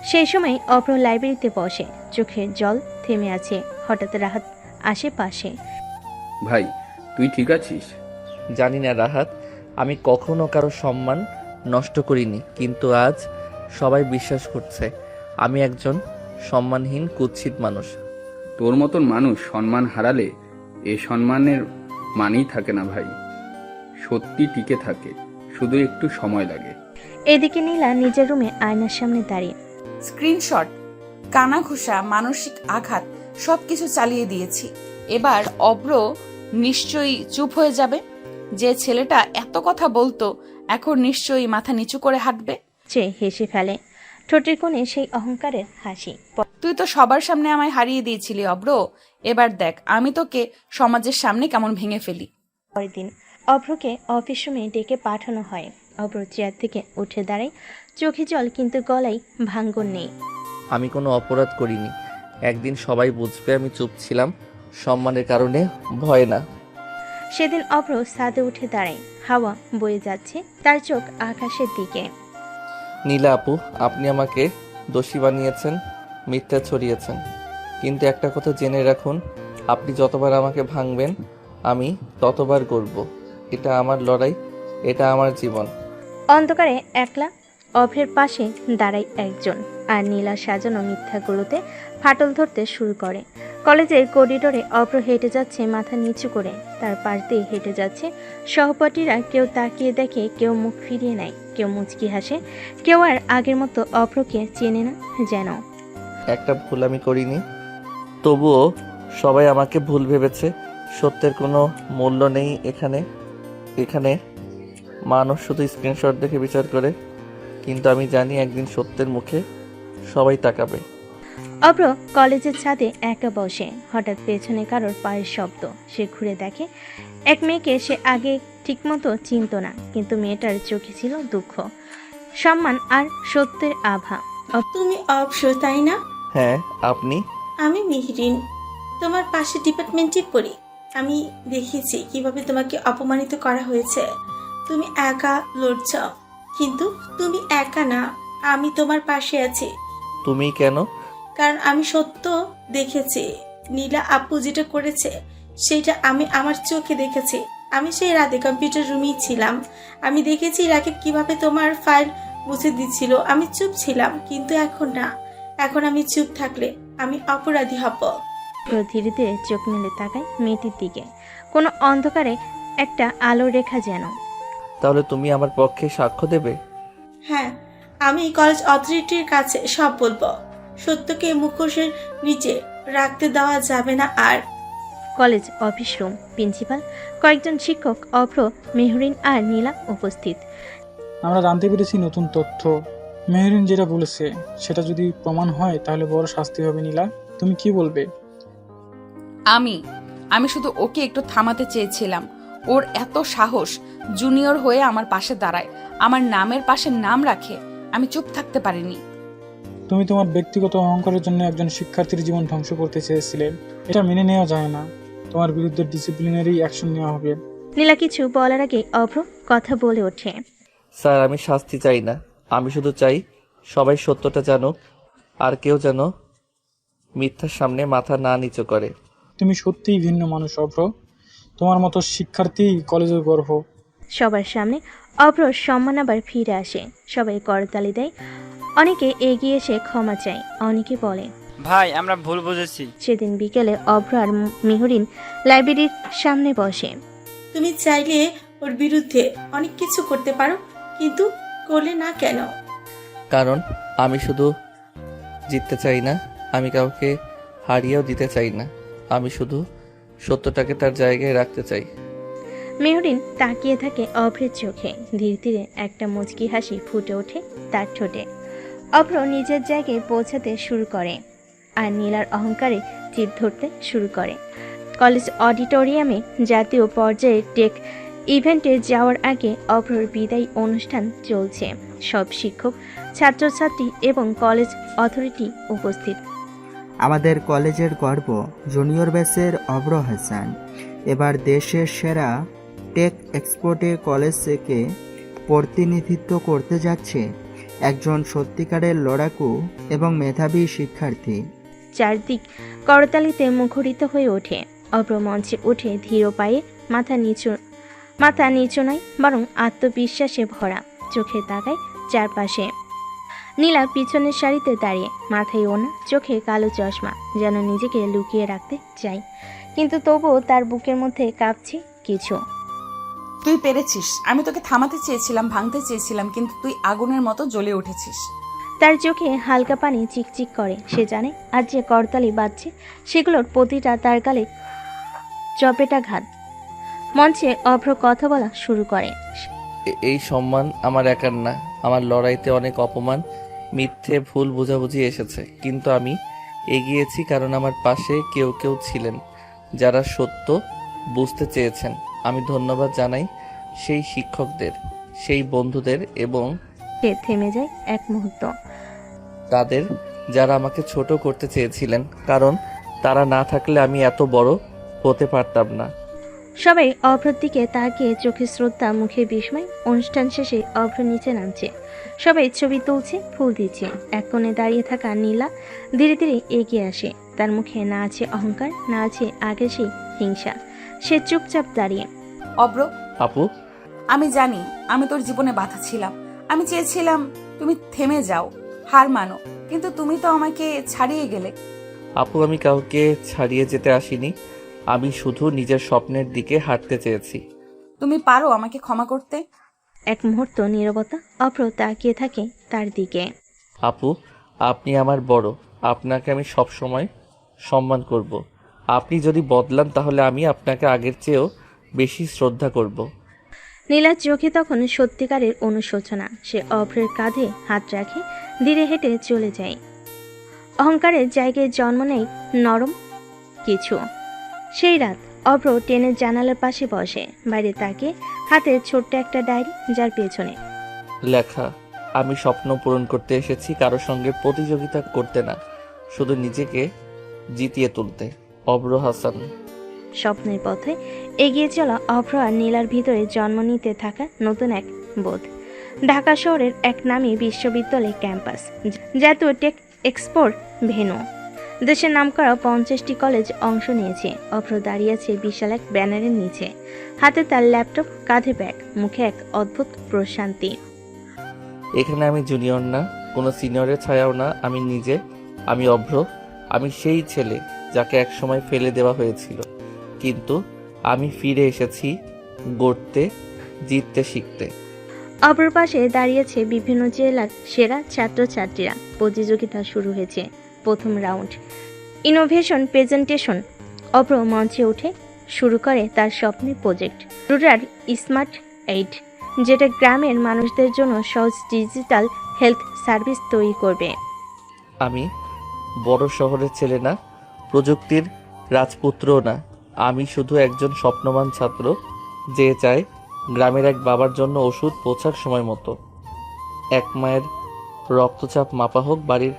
সেই সময় অভ্র লাইব্রেরিতে বসে, চোখের জল থেমে আছে। হঠাৎ রাহাত আসে পাশে। ভাই, তুই ঠিক আছিস? জানি না রাহাত, আমি কখনো কারো সম্মান নষ্ট করিনি, কিন্তু আজ সবাই বিশ্বাস করছে আমি একজন সম্মানহীন কুৎসিত মানুষ। তোর মতন মানুষ সম্মান হারালে এ সম্মানের মানেই থাকে না ভাই। সত্যি টিকে থাকে, শুধু একটু সময় লাগে। এদিকে নীলা নিজের রুমে আয়নার সামনে দাঁড়িয়ে। স্ক্রিনশট, কানাঘুষা, মানসিক আঘাত সবকিছু চালিয়ে দিয়েছি। এবার অব্র নিশ্চয়ই চুপ হয়ে যাবে। যে ছেলেটা এত কথা বলতো এখন নিশ্চয়ই মাথা নিচু করে হাঁটবে। সে হেসে ফেলে, ঠোঁটের কোণে সেই অহংকারের হাসি। তুই তো সবার সামনে আমায় হারিয়ে দিয়েছিলি অব্র, এবার দেখ আমি তোকে সমাজের সামনে কেমন ভেঙে ফেলি। পরের দিন অভ্রকে অফিস রুমে ডেকে পাঠানো হয়। অভ্র চেয়ার থেকে উঠে দাঁড়ায়, চোখে জল কিন্তু গলায় ভাঙ্গন নেই। আমি কোনো অপরাধ করিনি, একদিন সবাই বুঝবে আমি চুপ ছিলাম সম্মানের কারণে, ভয় না। সেদিন অভ্র ছাদে উঠে দাঁড়ায়, হাওয়া বয়ে যাচ্ছে, তার চোখ আকাশের দিকে। নীলা আপু, আপনি আমাকে দোষী বানিয়েছেন, মিথ্যা ছড়িয়েছেন, কিন্তু একটা কথা জেনে রাখুন, আপনি যতবার আমাকে ভাঙবেন আমি ততবার করব। এটা আমার লড়াই, এটা আমার জীবন। অন্ধকারে একলা অভ্রের পাশে দাঁড়ায় একজন, আর নীলা সাজানো মিথ্যাগুলোতে ফাটল ধরতে শুরু করে। কলেজের করিডোরে অভ্র হেঁটে যাচ্ছে মাথা নিচু করে, তার পাশ দিয়ে হেঁটে যাচ্ছে সহপাঠীরা। কেউ তাকিয়ে দেখে, কেউ মুখ ফিরিয়ে নেয়, কেউ মুচকি হাসে, কেউ আর আগের মতো অভ্রকে চেনে না যেন। একটা ভুল আমি করিনি, তবুও সবাই আমাকে ভুল ভেবেছে। সত্যের কোনো মূল্য নেই এখানে। এখানে মানুষ শুধু স্ক্রিনশট দেখে বিচার করে, কিন্তু আমি জানি একদিন সত্যের মুখে সবাই তাকাবে। অভ্র কলেজের ছাদে একা বসে, হঠাৎ পেছনে কারোর পায়ের শব্দ। সে ঘুরে দেখে এক মেয়েকে সে আগে ঠিকমতো চিনত না, কিন্তু মেয়েটার চোখে ছিল দুঃখ, সম্মান আর সত্যের আভা। তুমি অবশ্য, তাই না? হ্যাঁ, আপনি? আমি মেহরিন, তোমার পাশে ডিপার্টমেন্টে পড়ি। আমি দেখেছি কিভাবে তোমাকে অপমানিত করা হয়েছে। তুমি একা লড়ছ, কিন্তু তুমি একা না, আমি তোমার পাশে আছি। তুমি কেন? কারণ আমি সত্য দেখেছি। নীলা আপু যেটা করেছে সেটা আমি আমার চোখে দেখেছি। আমি সেই রাতে কম্পিউটার রুমেই ছিলাম। আমি দেখেছি রাকিব কিভাবে তোমার ফাইল মুছে দিচ্ছিল। আমি চুপ ছিলাম, কিন্তু এখন না। এখন আমি চুপ থাকলে আমি অপরাধী হব। ধীরে ধীরে চোখ মেলে তাকায় মেয়েটির দিকে, কোনো অন্ধকারে একটা আলো রেখা যেন। তাহলে তুমি আমার পক্ষে সাক্ষ্য দেবে? হ্যাঁ, আমি কলেজ অথরিটির কাছে সব বলবো। সত্যকে মুখোশের নিচে রাখতে দেওয়া যাবে না। আর কলেজ অফিস রুম, প্রিন্সিপাল, কয়েকজন শিক্ষক, অভ্র, মেহরিন আর নীলা উপস্থিত। আমরা জানতে পেরেছি নতুন তথ্য। মেহরিন যেটা বলেছে সেটা যদি প্রমাণ হয় তাহলে বড় শাস্তি হবে। নীলা, তুমি কি বলবে? আমি শুধু ওকে একটু থামাতে চেয়েছিলাম। ওর এত সাহস, জুনিয়র হয়ে আমার পাশে দাঁড়ায়, আমার নামের পাশে নাম রাখে। আমি চুপ থাকতে পারিনি। তুমি তোমার ব্যক্তিগত অহংকারের জন্য একজন শিক্ষার্থীর জীবন ধ্বংস করতে চেয়েছিলে। এটা মেনে নেওয়া যায় না। তোমার বিরুদ্ধে ডিসিপ্লিনারি অ্যাকশন নেওয়া হবে। নীলা কিছু বলার আগে অভ্র কথা বলে ওঠে। স্যার, আমি শাস্তি চাই না, আমি শুধু চাই সবাই সত্যটা জানুক, আর কেউ যেন মিথ্যার সামনে মাথা না নিচু করে। তুমি সত্যিই ভিন্ন মানুষ অভ্র। তোমার মতো শিক্ষার্থী কলেজের গর্ব। সবার সামনে অভ্রর সম্মান আবার ফিরে আসে। সবাই করতালি দেয়, অনেকে এগিয়ে এসে ক্ষমা চায়, অনেকে বলে ভাই আমরা ভুল বুঝেছি। সেদিন বিকেলে অভ্র আর মেহরিন লাইব্রেরির সামনে বসে। তুমি চাইলে ওর বিরুদ্ধে অনেক কিছু করতে পারো, কিন্তু করলে না কেন? কারণ আমি শুধু জিততে চাই না, আমি কাউকে হারিয়েও দিতে চাই না। আমি শুধু সত্যটাকে তার জায়গায় রাখতে চাই। মেহরিন তাকিয়ে থাকে অভ্রের চোখে। ধীরে ধীরে একটা মুচকি হাসি ফুটে ওঠে তার ঠোঁটে। অভ্র নিজের জায়গায় পৌঁছাতে শুরু করে, আর নীলার অহংকারে চির ধরতে শুরু করে। কলেজ অডিটোরিয়ামে জাতীয় পর্যায়ে টেক ইভেন্টে যাওয়ার আগে অভ্রর বিদায় অনুষ্ঠান চলছে। সব শিক্ষক, ছাত্রছাত্রী এবং কলেজ অথরিটি উপস্থিত। আমাদের কলেজের গর্ব জুনিয়র ব্যাচের অভ্র হাসান এবার দেশের সেরা টেক এক্সপোর্টে কলেজকে প্রতিনিধিত্ব করতে যাচ্ছে। একজন সত্যিকারের লড়াকু এবং মেধাবী শিক্ষার্থী। চারদিক করতালিতে মুখরিত হয়ে ওঠে। অভ্র মঞ্চে উঠে ধীর পায়ে মাথা নিচু নয়, বরং আত্মবিশ্বাসে ভরা। চোখে তাকায় চারপাশে। নীলা পিছনের সারিতে দাঁড়িয়ে, মাথায় ওনা, চোখে কালো চশমা, যেন নিজেকে লুকিয়ে রাখতে চায়, কিন্তু তবুও তার বুকের মধ্যে কাঁপছে কিছু। তুই পেরেছিস। আমি তোকে থামাতে চেয়েছিলাম, ভাঙতে চেয়েছিলাম, কিন্তু তুই আগুনের মতো জ্বলে উঠেছিস। তার চোখে হালকা পানি চিকচিক করে। সে জানে আজ যে করতালি বাজছে সেগুলোর প্রতিটা তার গালে চপেটাঘাত। মঞ্চে অভ্র কথা বলা শুরু করে। এই সম্মান আমার একার না। আমার লড়াইতে অনেক অপমান, মিথ্যে, ভুল বোঝাবুঝি এসেছে, কিন্তু আমি এগিয়েছি কারণ আমার পাশে কেউ কেউ ছিলেন যারা সত্য বুঝতে চেয়েছেন। আমি ধন্যবাদ জানাই সেই শিক্ষকদের, সেই বন্ধুদের এবং সে থেমে যায় এক মুহূর্ত। তাদের যারা আমাকে ছোট করতে চেয়েছিলেন, কারণ তারা না থাকলে আমি এত বড় হতে পারতাম না। সবাই অভ্রর দিকে তাকিয়ে চোখে শ্রদ্ধা, মুখে বিস্ময়। অনুষ্ঠান শেষে অভ্র নিচে নামছে। সবাই ছবি তুলছে, ফুল দিচ্ছে। এক কোণে দাঁড়িয়ে থাকা নীলা ধীরে ধীরে এগিয়ে আসে। তার মুখে না আছে অহংকার, না আছে আগে সেই হিংসা। সে চুপচাপ দাঁড়িয়ে। অভ্র, আপু, আমি জানি আমি তোর জীবনে বাধা ছিলাম। আমি চেয়েছিলাম তুমি থেমে যাও, হার মানো, কিন্তু তুমি তো আমাকে ছাড়িয়ে গেলে। আপু, আমি কাউকে ছাড়িয়ে যেতে আসিনি। আমি শুধু নিজের স্বপ্নের দিকে হাঁটতে চেয়েছি। তুমি পারো আমাকে ক্ষমা করতে? এক মুহূর্ত নীরবতা। অভ্র তাকিয়ে থাকে তার দিকে। আপু, আপনি আমার বড়। আপনাকে আমি সব সময় সম্মান করব। আপনি যদি বদলান তাহলে আমি আপনাকে আগের চেয়েও বেশি শ্রদ্ধা করব। নীলার চোখে তখন সত্যিকারের অনুশোচনা। সে অভ্রের কাঁধে হাত রাখে, ধীরে হেঁটে চলে যায়। অহংকারের জায়গায় জন্ম নেয় নরম কিছু। সেই রাত অভ্র ট্রেনের জানালার পাশে বসে, বাইরে তাকিয়ে, হাতে ছোট্ট একটা ডায়েরি, যার পেছনে লেখা, আমি স্বপ্ন পূরণ করতে এসেছি, কারো সঙ্গে প্রতিযোগিতা করতে না, শুধু নিজেকে জিতিয়ে তুলতে। অভ্র হাসান। স্বপ্নের পথে এগিয়ে চলা অভ্র আর নীলার ভিতরে জন্ম নিতে থাকা নতুন এক বোধ। ঢাকা শহরের এক নামী বিশ্ববিদ্যালয় ক্যাম্পাস, জাতীয় টেক এক্সপোর ভেন্যু। দেশের নামকরা 50টি কলেজ অংশ নিয়েছে। অভ্র দাঁড়িয়ে আছে বিশাল এক ব্যানারের নিচে, হাতে তার ল্যাপটপ, কাঁধে ব্যাগ, মুখে এক অদ্ভুত প্রশান্তি। এখানে আমি জুনিয়র না, কোনো সিনিয়রের ছায়াও না। আমি নিজে, আমি অভ্র। আমি সেই ছেলে যাকে একসময় ফেলে দেওয়া হয়েছিল, কিন্তু আমি ফিরে এসেছি গড়তে, জিততে, শিখতে। অপর পাশে দাঁড়িয়েছে বিভিন্ন জেলার সেরা ছাত্রছাত্রীরা। প্রতিযোগিতা শুরু হয়েছে। প্রথম রাউন্ড, ইনোভেশন প্রেজেন্টেশন। অভ্র মঞ্চে উঠে শুরু করে তার স্বপ্নের প্রজেক্ট, রুরাল স্মার্ট এইড, যেটা গ্রামের মানুষদের জন্য সহজ ডিজিটাল হেলথ সার্ভিস তৈরি করবে। আমি বড় শহরের ছেলে না, প্রযুক্তির রাজপুত্রও না। আমি শুধু একজন স্বপ্নবান ছাত্র, যে চায় গ্রামের এক বাবার জন্য ওষুধ পৌঁছার সময় মতো, এক মায়ের রক্তচাপ মাপা হোক বাড়ির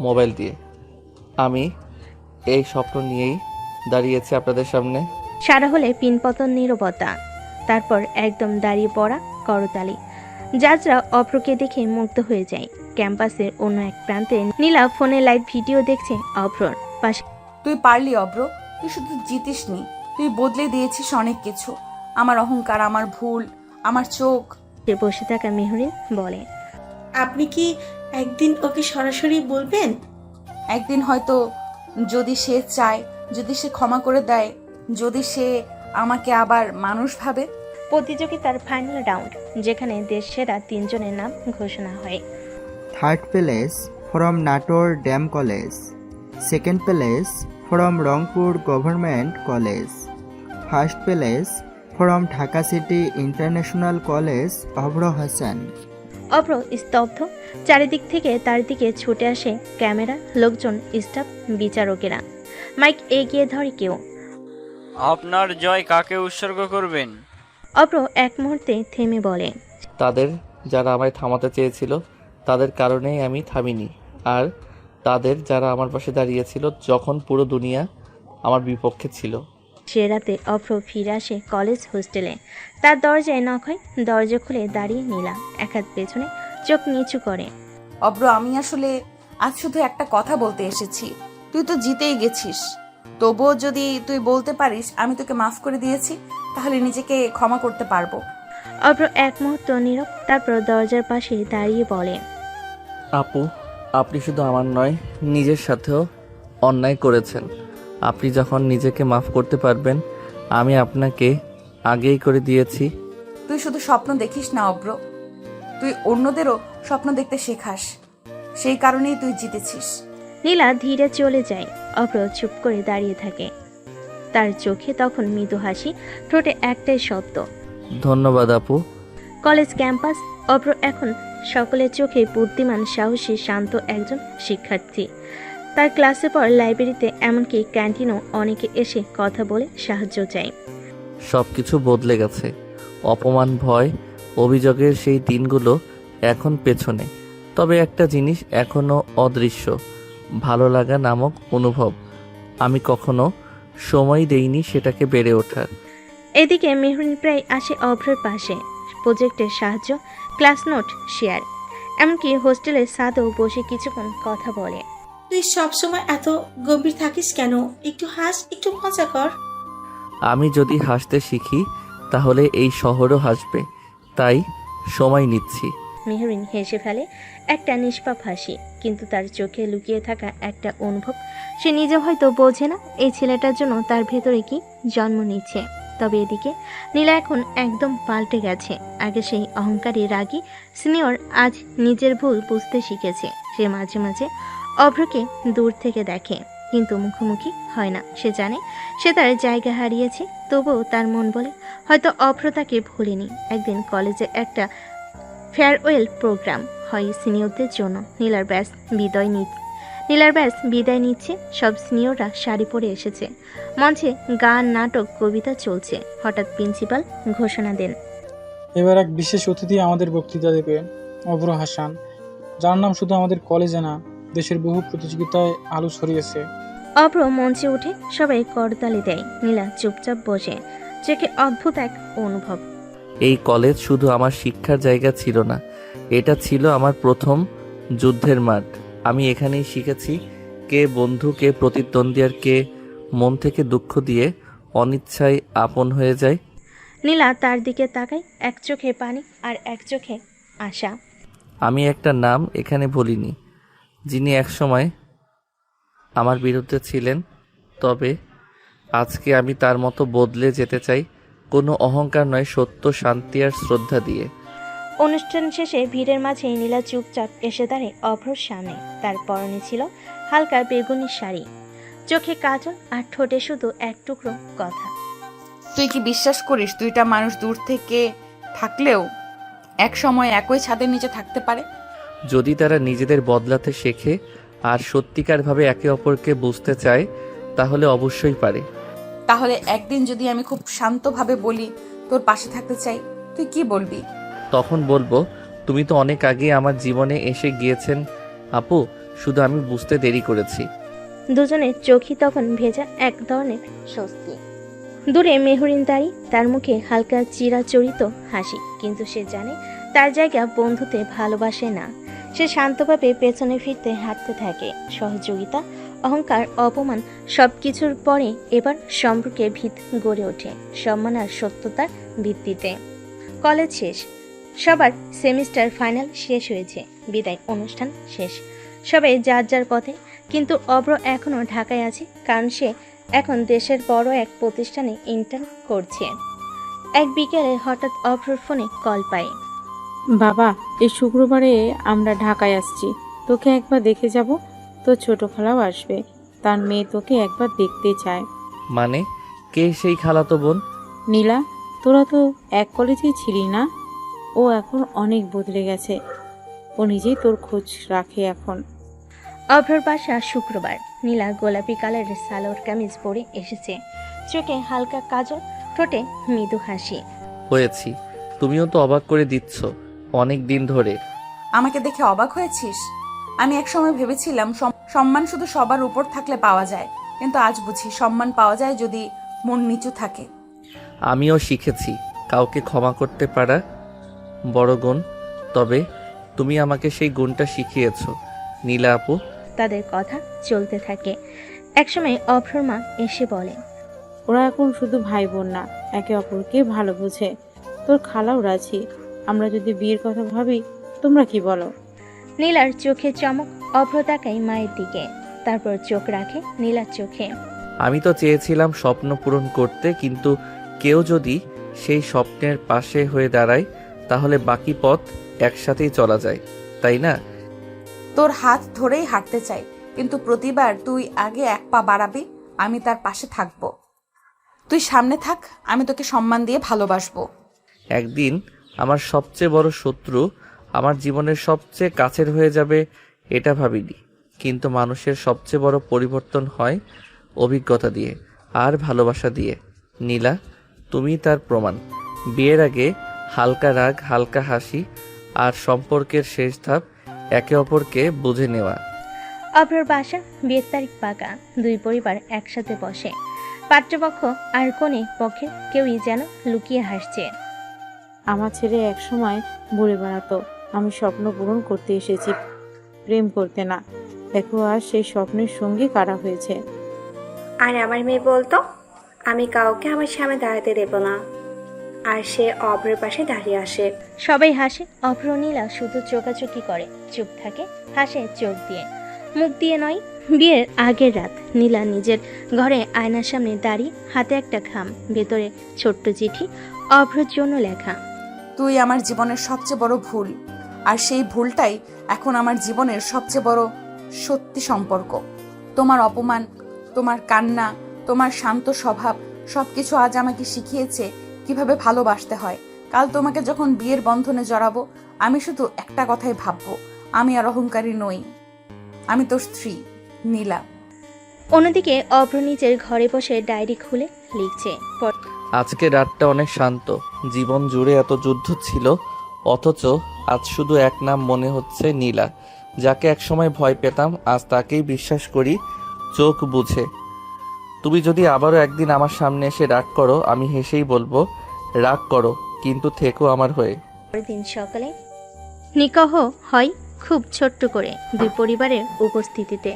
মোবাইল দিয়ে। আমি এই স্বপ্ন নিয়েই দাঁড়িয়েছি আপনাদের সামনে। সারা হলে পিনপতন নীরবতা, তারপর একদম দাঁড়িয়ে পড়া করতালি। জাজরা অভ্রকে দেখে মুগ্ধ হয়ে যায়। ক্যাম্পাসের অন্য এক প্রান্তে নীলা ফোনে লাইভ ভিডিও দেখছে অভ্রর পাশে। তুই পারলি অভ্র, তুই শুধু জিতিসনি, তুই বদলে দিয়েছিস অনেক কিছু। আমার অহংকার, আমার ভুল, আমার চোখ। সে বসে থাকা মেহরিন বলে, আপনি কি একদিন ওকে সরাসরি বলবেন? একদিন হয়তো, যদি সে চায়, যদি সে ক্ষমা করে দেয়, যদি সে আমাকে আবার মানুষ ভাবে। প্রতিযোগিতার ফাইনাল রাউন্ড, যেখানে দেশ সেরা 3 জনের নাম ঘোষণা হয়। Third place from Notre Dame college, second place from Rangpur government college, first place from Dhaka city international college Abhra Hasan. Abhra স্তব্ধ। চারিদিক থেকে তার দিকে ছুটে আসে ক্যামেরা, লোকজন, স্টাফ, বিচারকেরা। মাইক এগিয়ে ধরে কেউ। আপনার জয় কাকে উৎসর্গ করবেন? অভ্র এক মুহূর্তে থেমে বলে, তাদের যারা আমায় থামাতে চেয়েছিল তাদের কারণেই আমি থামিনি, আর তাদের যারা আমার পাশে দাঁড়িয়েছিল যখন পুরো দুনিয়া আমার বিপক্ষে ছিল। সে রাতে অভ্র ফিরে আসে কলেজ হোস্টেলে। তার দরজায় নক হয়। দরজা খুলে দাঁড়িয়ে নীলা, এক হাত পেছনে, চোখ নিচু করে। অব্র, আমি আসলে আজ শুধু একটা কথা বলতে এসেছি। তুই তো জিতেই গেছিস, তবুও যদি তুই বলতে পারিস আমি তোকে মাফ করে দিয়েছি, তাহলে নিজেকে ক্ষমা করতে পারবো। অভ্র এক মুহূর্ত নীরব, তারপর দরজার পাশে দাঁড়িয়ে বলে, আপু, আপনি শুধু আমার নয়, নিজের সাথেও অন্যায় করেছেন। আপনি যখন নিজেকে মাফ করতে পারবেন, আমি আপনাকে আগেই করে দিয়েছি। তুই শুধু স্বপ্ন দেখিস না অব্র, তুই অন্যদেরও স্বপ্ন দেখতে শেখাস, সেই কারণেই তুই জিতেছিস। নীলা ধীরে চলে যায়। অভ্র চুপ করে দাঁড়িয়ে থাকে। তার চোখে তখন মৃদু হাসি, ঠোঁটে একটাই শব্দ, ধন্যবাদ আপু। College campus. অভ্র এখন সকলের চোখে বুদ্ধিমান, সাহসী, শান্ত একজন শিক্ষার্থী। তার ক্লাসে পর লাইব্রেরিতে, এমনকি ক্যান্টিনও অনেকে এসে কথা বলে সাহায্য চায়। সব কিছু বদলে গেছে। অপমান, ভয়, অভিযোগের সেই দিনগুলো এখন পেছনে। তবে একটা জিনিস এখনও অদৃশ্য, ভালো লাগা নামক অনুভব। আমি কখনো সময় দেইনি সেটাকে বেড়ে ওঠার। এদিকে মেহরিন প্রায় আসে অভ্রের পাশে। প্রজেক্টের সাহায্য, ক্লাস নোট শেয়ার, এমনকি হোস্টেলের ছাদেও বসে কিছুক্ষণ কথা বলে। তুই সবসময় এত গম্ভীর থাকিস কেন? একটু হাস, একটু মজা কর। আমি যদি হাসতে শিখি তাহলে এই শহরও হাসবে, তাই সময় নিচ্ছি। মেহরিন হেসে ফেলে, একটা নিষ্পাপ হাসি, কিন্তু তার চোখে লুকিয়ে থাকা একটা অনুভব সে নিজে হয়তো বোঝে না এই ছেলেটার জন্য তার ভেতরে কি জন্ম নিচ্ছে। তবে এদিকে নীলা এখন একদম পাল্টে গেছে। আগে সেই অহংকারী, রাগী সিনিয়র আজ নিজের ভুল বুঝতে শিখেছে। সে মাঝে মাঝে অভ্রকে দূর থেকে দেখে, কিন্তু মুখোমুখি হয় না। সে জানে সে তার জায়গা হারিয়েছে, তবুও তার মন বলে হয়তো অভ্র তাকে ভুলেনি। একদিন কলেজে একটা ফেয়ারওয়েল প্রোগ্রাম হয় সিনিয়রদের জন্য। নীলার ব্যাস বিদায় নিচ্ছে। সব সিনিয়ররা শাড়ি পরে এসেছে। মঞ্চে গান, নাটক, কবিতা চলছে। হঠাৎ প্রিন্সিপাল ঘোষণা দেন, এবার এক বিশেষ অতিথি আমাদের বক্তৃতা দেবে, অভ্র হাসান, যার নাম শুধু আমাদের কলেজে না, দেশের বহু প্রতিযোগিতায় আলো ছড়িয়েছে। অভ্র মঞ্চে উঠে সবাই করতালি দেয়। নীলা চুপচাপ বসে, চোখে অদ্ভুত এক অনুভব। এই কলেজ শুধু আমার শিক্ষার জায়গা ছিল না, এটা ছিল আমার প্রথম যুদ্ধের মাঠ। আমি এখানেই শিখেছি কে বন্ধু, কে প্রতিদ্বন্দ্বী, আর কে মন থেকে দুঃখ দিয়ে অনিচ্ছায় আপন হয়ে যায়। নীলা তার দিকে তাকায়, এক চোখে পানি আর এক চোখে আশা। আমি একটা নাম এখানে বলিনি, যিনি একসময় আমার বিরুদ্ধে ছিলেন, তবে আজকে আমি তার মতো বদলে যেতে চাই, কোনো অহংকার নয়, সত্য, শান্তি আর শ্রদ্ধা দিয়ে। অনুষ্ঠান শেষে ভিড়ের মাঝে নীলা চুপচাপ এসে দাঁড়ে অভ্রর সামনে। তার পরনে ছিল হালকা বেগুনি শাড়ি, চোখে কাজল আর ঠোঁটে শুধু এক টুকরো কথা। তুই কি বিশ্বাস করিস দুইটা মানুষ দূর থেকে থাকলেও এক সময় একই ছাদের নিচে থাকতে পারে? যদি তারা নিজেদের বদলাতে শেখে আর সত্যিকারভাবে একে অপরকে বুঝতে চায়, তাহলে অবশ্যই পারে। তাহলে একদিন যদি আমি খুব শান্তভাবে বলি তোর পাশে থাকতে চাই, তুই কি বলবি? তখন বলবো, তুমি তো অনেক আগে আমার জীবনে এসে গিয়েছেন আপু, শুধু আমি বুঝতে দেরি করেছি। দুজনের চোখই তখন ভেজা, এক ধরনের স্বস্তি। দূরে মেহরিন দাঁড়ি, তার মুখে হালকা চিরাচরিত হাসি, কিন্তু সে জানে তার জায়গা বন্ধুতে, ভালোবাসে না। সে শান্তভাবে পেছনে ফিরতে হাঁটতে থাকে। সহযোগিতা, অহংকার, অপমান সবকিছুর পরে এবার সম্পর্কে ভিত গড়ে ওঠে, সম্মান আর সত্যতার ভিত্তিতে। কলেজ শেষ, সবার সেমিস্টার ফাইনাল শেষ হয়েছে, বিদায় অনুষ্ঠান শেষ, সবাই যার যার পথে। কিন্তু অভ্র এখনও ঢাকায় আছে, কারণ সে এখন দেশের বড় এক প্রতিষ্ঠানে ইন্টার্ন করছে। এক বিকেলে হঠাৎ অভ্রর ফোনে কল পায়। বাবা, এই শুক্রবারে আমরা ঢাকায় আসছি, তোকে একবার দেখে যাব। তো ছোট খালাও আসবে, তার মেয়ে তোকে একবার দেখতে চায়। মানে, কে সেই খালাতো বোন? নীলা, তোরা তো এক কলেজেই ছিলি না? ও এখন অনেক বদলে গেছে, ও নিজেই তোর খোঁজ রাখে এখন। অভ্রর বাসা শুক্রবার। নীলা গোলাপি কালারের সালোয়ার কামিজ পরে এসেছে, চোখে হালকা কাজল, ঠোঁটে মৃদু হাসি। হয়েছি। তুমিও তো অবাক করে দিচ্ছ অনেক দিন ধরে। আমাকে দেখে অবাক হয়েছিস? আমি একসময় ভেবেছিলাম সম্মান শুধু সবার উপর থাকলে পাওয়া যায়, কিন্তু আজ বুঝি সম্মান পাওয়া যায় যদি মন নিচু থাকে। আমিও শিখেছি কাউকে ক্ষমা করতে পারা বড় গুণ, তবে তুমি আমাকে সেই গুণটা শিখিয়েছো নীলা আপু। তাদের কথা চলতে থাকে। একসময় অভ্রর মা এসে বলে, ওরা এখন শুধু ভাই বোন না, একে অপরকে ভালো বুঝে। তোর খালাও রাজি। আমরা যদি বিয়ের কথা ভাবি, তোমরা কি বলো? নীলার চোখে চমক। অভ্র তাকায় মায়ের দিকে, তারপর চোখ রাখে নীলার চোখে। আমি তো চেয়েছিলাম স্বপ্ন পূরণ করতে, কিন্তু কেউ যদি সেই স্বপ্নের পাশে হয়ে দাঁড়ায় তাহলে বাকি পথ একসাথেই চলা যায়, তাই না? তোর হাত ধরেই হাঁটতে চাই, কিন্তু প্রতিবার তুই আগে এক পা বাড়াবি, আমি তার পাশে থাকব। তুই সামনে থাক, আমি তোকে সম্মান দিয়ে ভালোবাসবো। একদিন আমার সবচেয়ে বড় শত্রু আমার জীবনের সবচেয়ে কাছের হয়ে যাবে এটা ভাবিনি, কিন্তু মানুষের সবচেয়ে বড় পরিবর্তন হয় অভিজ্ঞতা দিয়ে আর ভালোবাসা দিয়ে। নীলা, তুমি তার প্রমাণ। বিয়ের আগে হালকা রাগ, হালকা হাসি, আর সম্পর্কের শেষ ধাপ একে অপরকে বুঝে নেওয়া। অভ্রর বাসা, বিয়ের তারিখ পাকা। দুই পরিবার একসাথে বসে। পাত্রপক্ষ আর কনে পক্ষের কেউই যেন লুকিয়ে হাসছে। আমার ছেলে একসময় বলে বেড়াতো, আমি স্বপ্ন পূরণ করতে এসেছি, প্রেম করতে না। দেখো আর সেই স্বপ্নের সঙ্গী কারা হয়েছে। আর আমার মেয়ে বলতো, আমি কাউকে আমার সামনে দাঁড়াতে দেব না, আর সে অভ্রের পাশে দাঁড়িয়ে আসে। সবাই হাসে। অভ্র নীলা শুধু চোখাচোখি করে, চুপ থাকে, হাসে চোখ দিয়ে, মুখ দিয়ে নয়। বিয়ের আগের রাত নীলা নিজের ঘরে আয়নার সামনে দাঁড়িয়ে, হাতে একটা খাম, ভেতরে ছোট্ট চিঠি, অভ্রর জন্য লেখা। তুই আমার জীবনের সবচেয়ে বড় ভুল, আর সেই ভুলটাই এখন আমার জীবনের সবচেয়ে বড় সত্যি সম্পর্ক। তোমার অপমান, তোমার কান্না, তোমার শান্ত স্বভাব সবকিছু আজ আমাকে শিখিয়েছে কিভাবে ভালোবাসতে হয়। কাল তোমাকে যখন বিয়ের বন্ধনে জড়াবো, আমি শুধু একটা কথাই ভাববো, আমি আর অহংকারী নই, আমি তোর স্ত্রী নীলা। অন্যদিকে অভ্র নিজের ঘরে বসে ডায়েরি খুলে লিখছে। আজকে রাতটা অনেক শান্ত। জীবন জুড়ে এত যুদ্ধ ছিল, অথচ আজ শুধু এক নাম মনে হচ্ছে, নীলা। যাকে একসময় ভয় পেতাম, আজ তাকেই বিশ্বাস করি চোখ বুঝে। তুমি যদি আবারও একদিন আমার সামনে এসে রাগ করো, আমি হেসেই বলবো রাগ করো, কিন্তু থেকো আমার হয়ে। পরের দিন সকালে নিকাহ হয় খুব ছোট্ট করে, দুই পরিবারের উপস্থিতিতে।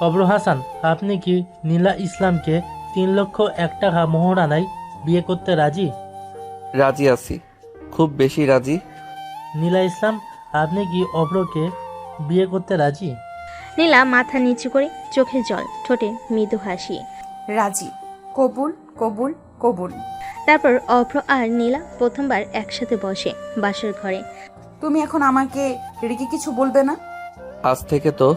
অভ্র হাসান, আপনি কি নীলা ইসলামকে 3,01,000 টাকা মোহরানায় বিয়ে করতে রাজি? রাজি আছি, খুব বেশি রাজি। নীলা ইসলাম, আপনি কি অভ্রকে বিয়ে করতে রাজি? নীলা মাথা নিচু করে, চোখে জল, ঠোঁটে মৃদু হাসি। রাজি, কবুল কবুল কবুল। তারপর অভ্র আর নীলা প্রথমবার একসাথে বসে বাসর ঘরে। তুমি এখন আমাকে রেগে কিছু বলবে না? আজ থেকে তো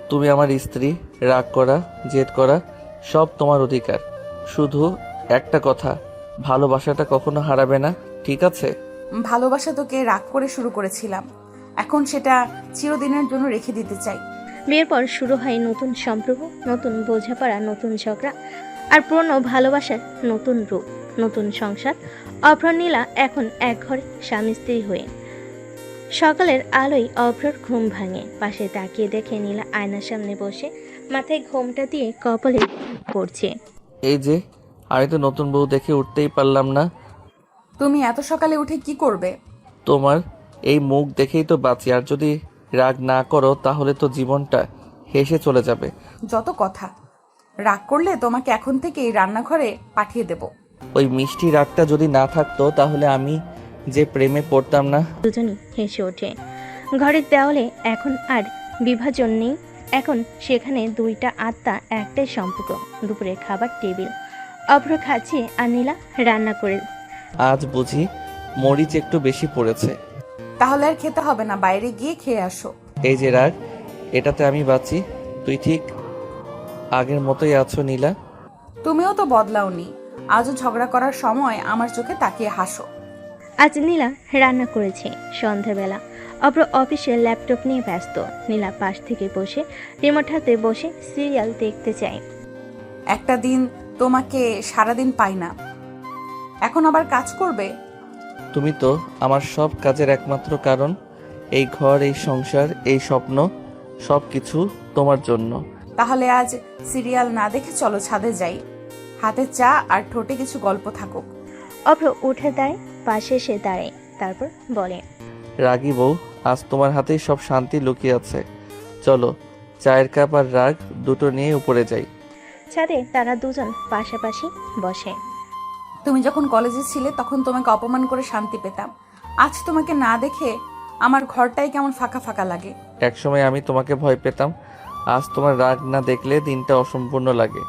তুমি আমার স্ত্রী। রাগ করা, জেদ করা সব তোমার অধিকার। শুধু একটা কথা, ভালোবাসাটা কখনো হারাবে না, ঠিক আছে? ভালোবাসা তোকে রাগ করে শুরু করেছিলাম, এখন সেটা চিরদিনের জন্য রেখে দিতে চাই। বিয়ের পর শুরু হয় নতুন সম্পর্ক, নতুন বোঝাপড়া, নতুন ঝগড়া, আর পুরনো ভালোবাসার নতুন রূপ, নতুন সংসার। অভ্র নীলা এখন এক ঘরে স্বামী স্ত্রী হয়ে। সকালের আলোয় অভ্রর ঘুম ভাঙে। পাশে তাকিয়ে দেখে নীলা আয়নার সামনে বসে মাথায় ঘোমটা দিয়ে কপালে পড়ছে। এই যে, আমি তো নতুন বউ দেখে উঠতেই পারলাম না। তুমি এত সকালে উঠে কি করবে? তোমার এই মুখ দেখেই তো বাঁচি, আর যদি রাগ না করো তাহলে তো জীবনটা হেসে চলে যাবে। যত কথা, রাগ করলে তোমাকে এখন থেকেই রান্নাঘরে পাঠিয়ে দেব। ওই মিষ্টি রাগটা যদি না থাকতো তাহলে আমি যে প্রেমে পড়তাম না। দুজনই হেসে ওঠে। ঘরের দেওয়ালে এখন আর বিভাজন নেই, এখন সেখানে দুইটা আত্মা, একটাই সম্পর্ক। দুপুরে খাবার টেবিল, অভ্র খাচ্ছে আর নীলা রান্না করে। আজ বুঝি মরিচ একটু বেশি পড়েছে। তাহলে আর খেতে হবে না, বাইরে গিয়ে খেয়ে আসো। এই যে রাগ, এটাতে আমি বাঁচি। তুই ঠিক আগের মতোই আছো নীলা। তুমিও তো বদলাওনি, আজও ঝগড়া করার সময় আমার চোখে তাকিয়ে হাসো। আজ নীলা রান্না করেছে। সন্ধ্যাবেলা অভ্র অফিসে ল্যাপটপ নিয়ে ব্যস্ত। নীলা পাশ থেকে বসে রিমোট হাতে বসে সিরিয়াল দেখতে চায়। একটা দিন তোমাকে সারাদিন পাই না, এখন আবার কাজ করবে? তুমি তো আমার সব কাজের একমাত্র কারণ। এই ঘর, এই সংসার, এই স্বপ্ন, সব কিছু তোমার জন্য। তাহলে আজ সিরিয়াল না দেখে চলো ছাদে যাই, হাতে চা আর ঠোঁটে কিছু গল্প থাকুক। অভ্র উঠে দাঁড়ায়, পাশে এসে দাঁড়ায়, তারপর বলে, রাগী বউ, আজ তোমার হাতেই সব শান্তি লুকিয়ে আছে। চলো, চায়ের কাপ আর রাগ দুটো নিয়ে উপরে যাই। ছাদে তারা দুজন পাশাপাশি বসে। তুমি যখন কলেজে ছিলে তখন তোমাকে অপমান করে শান্তি পেতাম। আজ তোমাকে না দেখে আমার ঘরটাই কেমন ফাঁকা ফাঁকা লাগে। একসময় আমি তোমাকে ভয় পেতাম, আজ তোমার রাগ না দেখলে দিনটা অসম্পূর্ণ লাগে।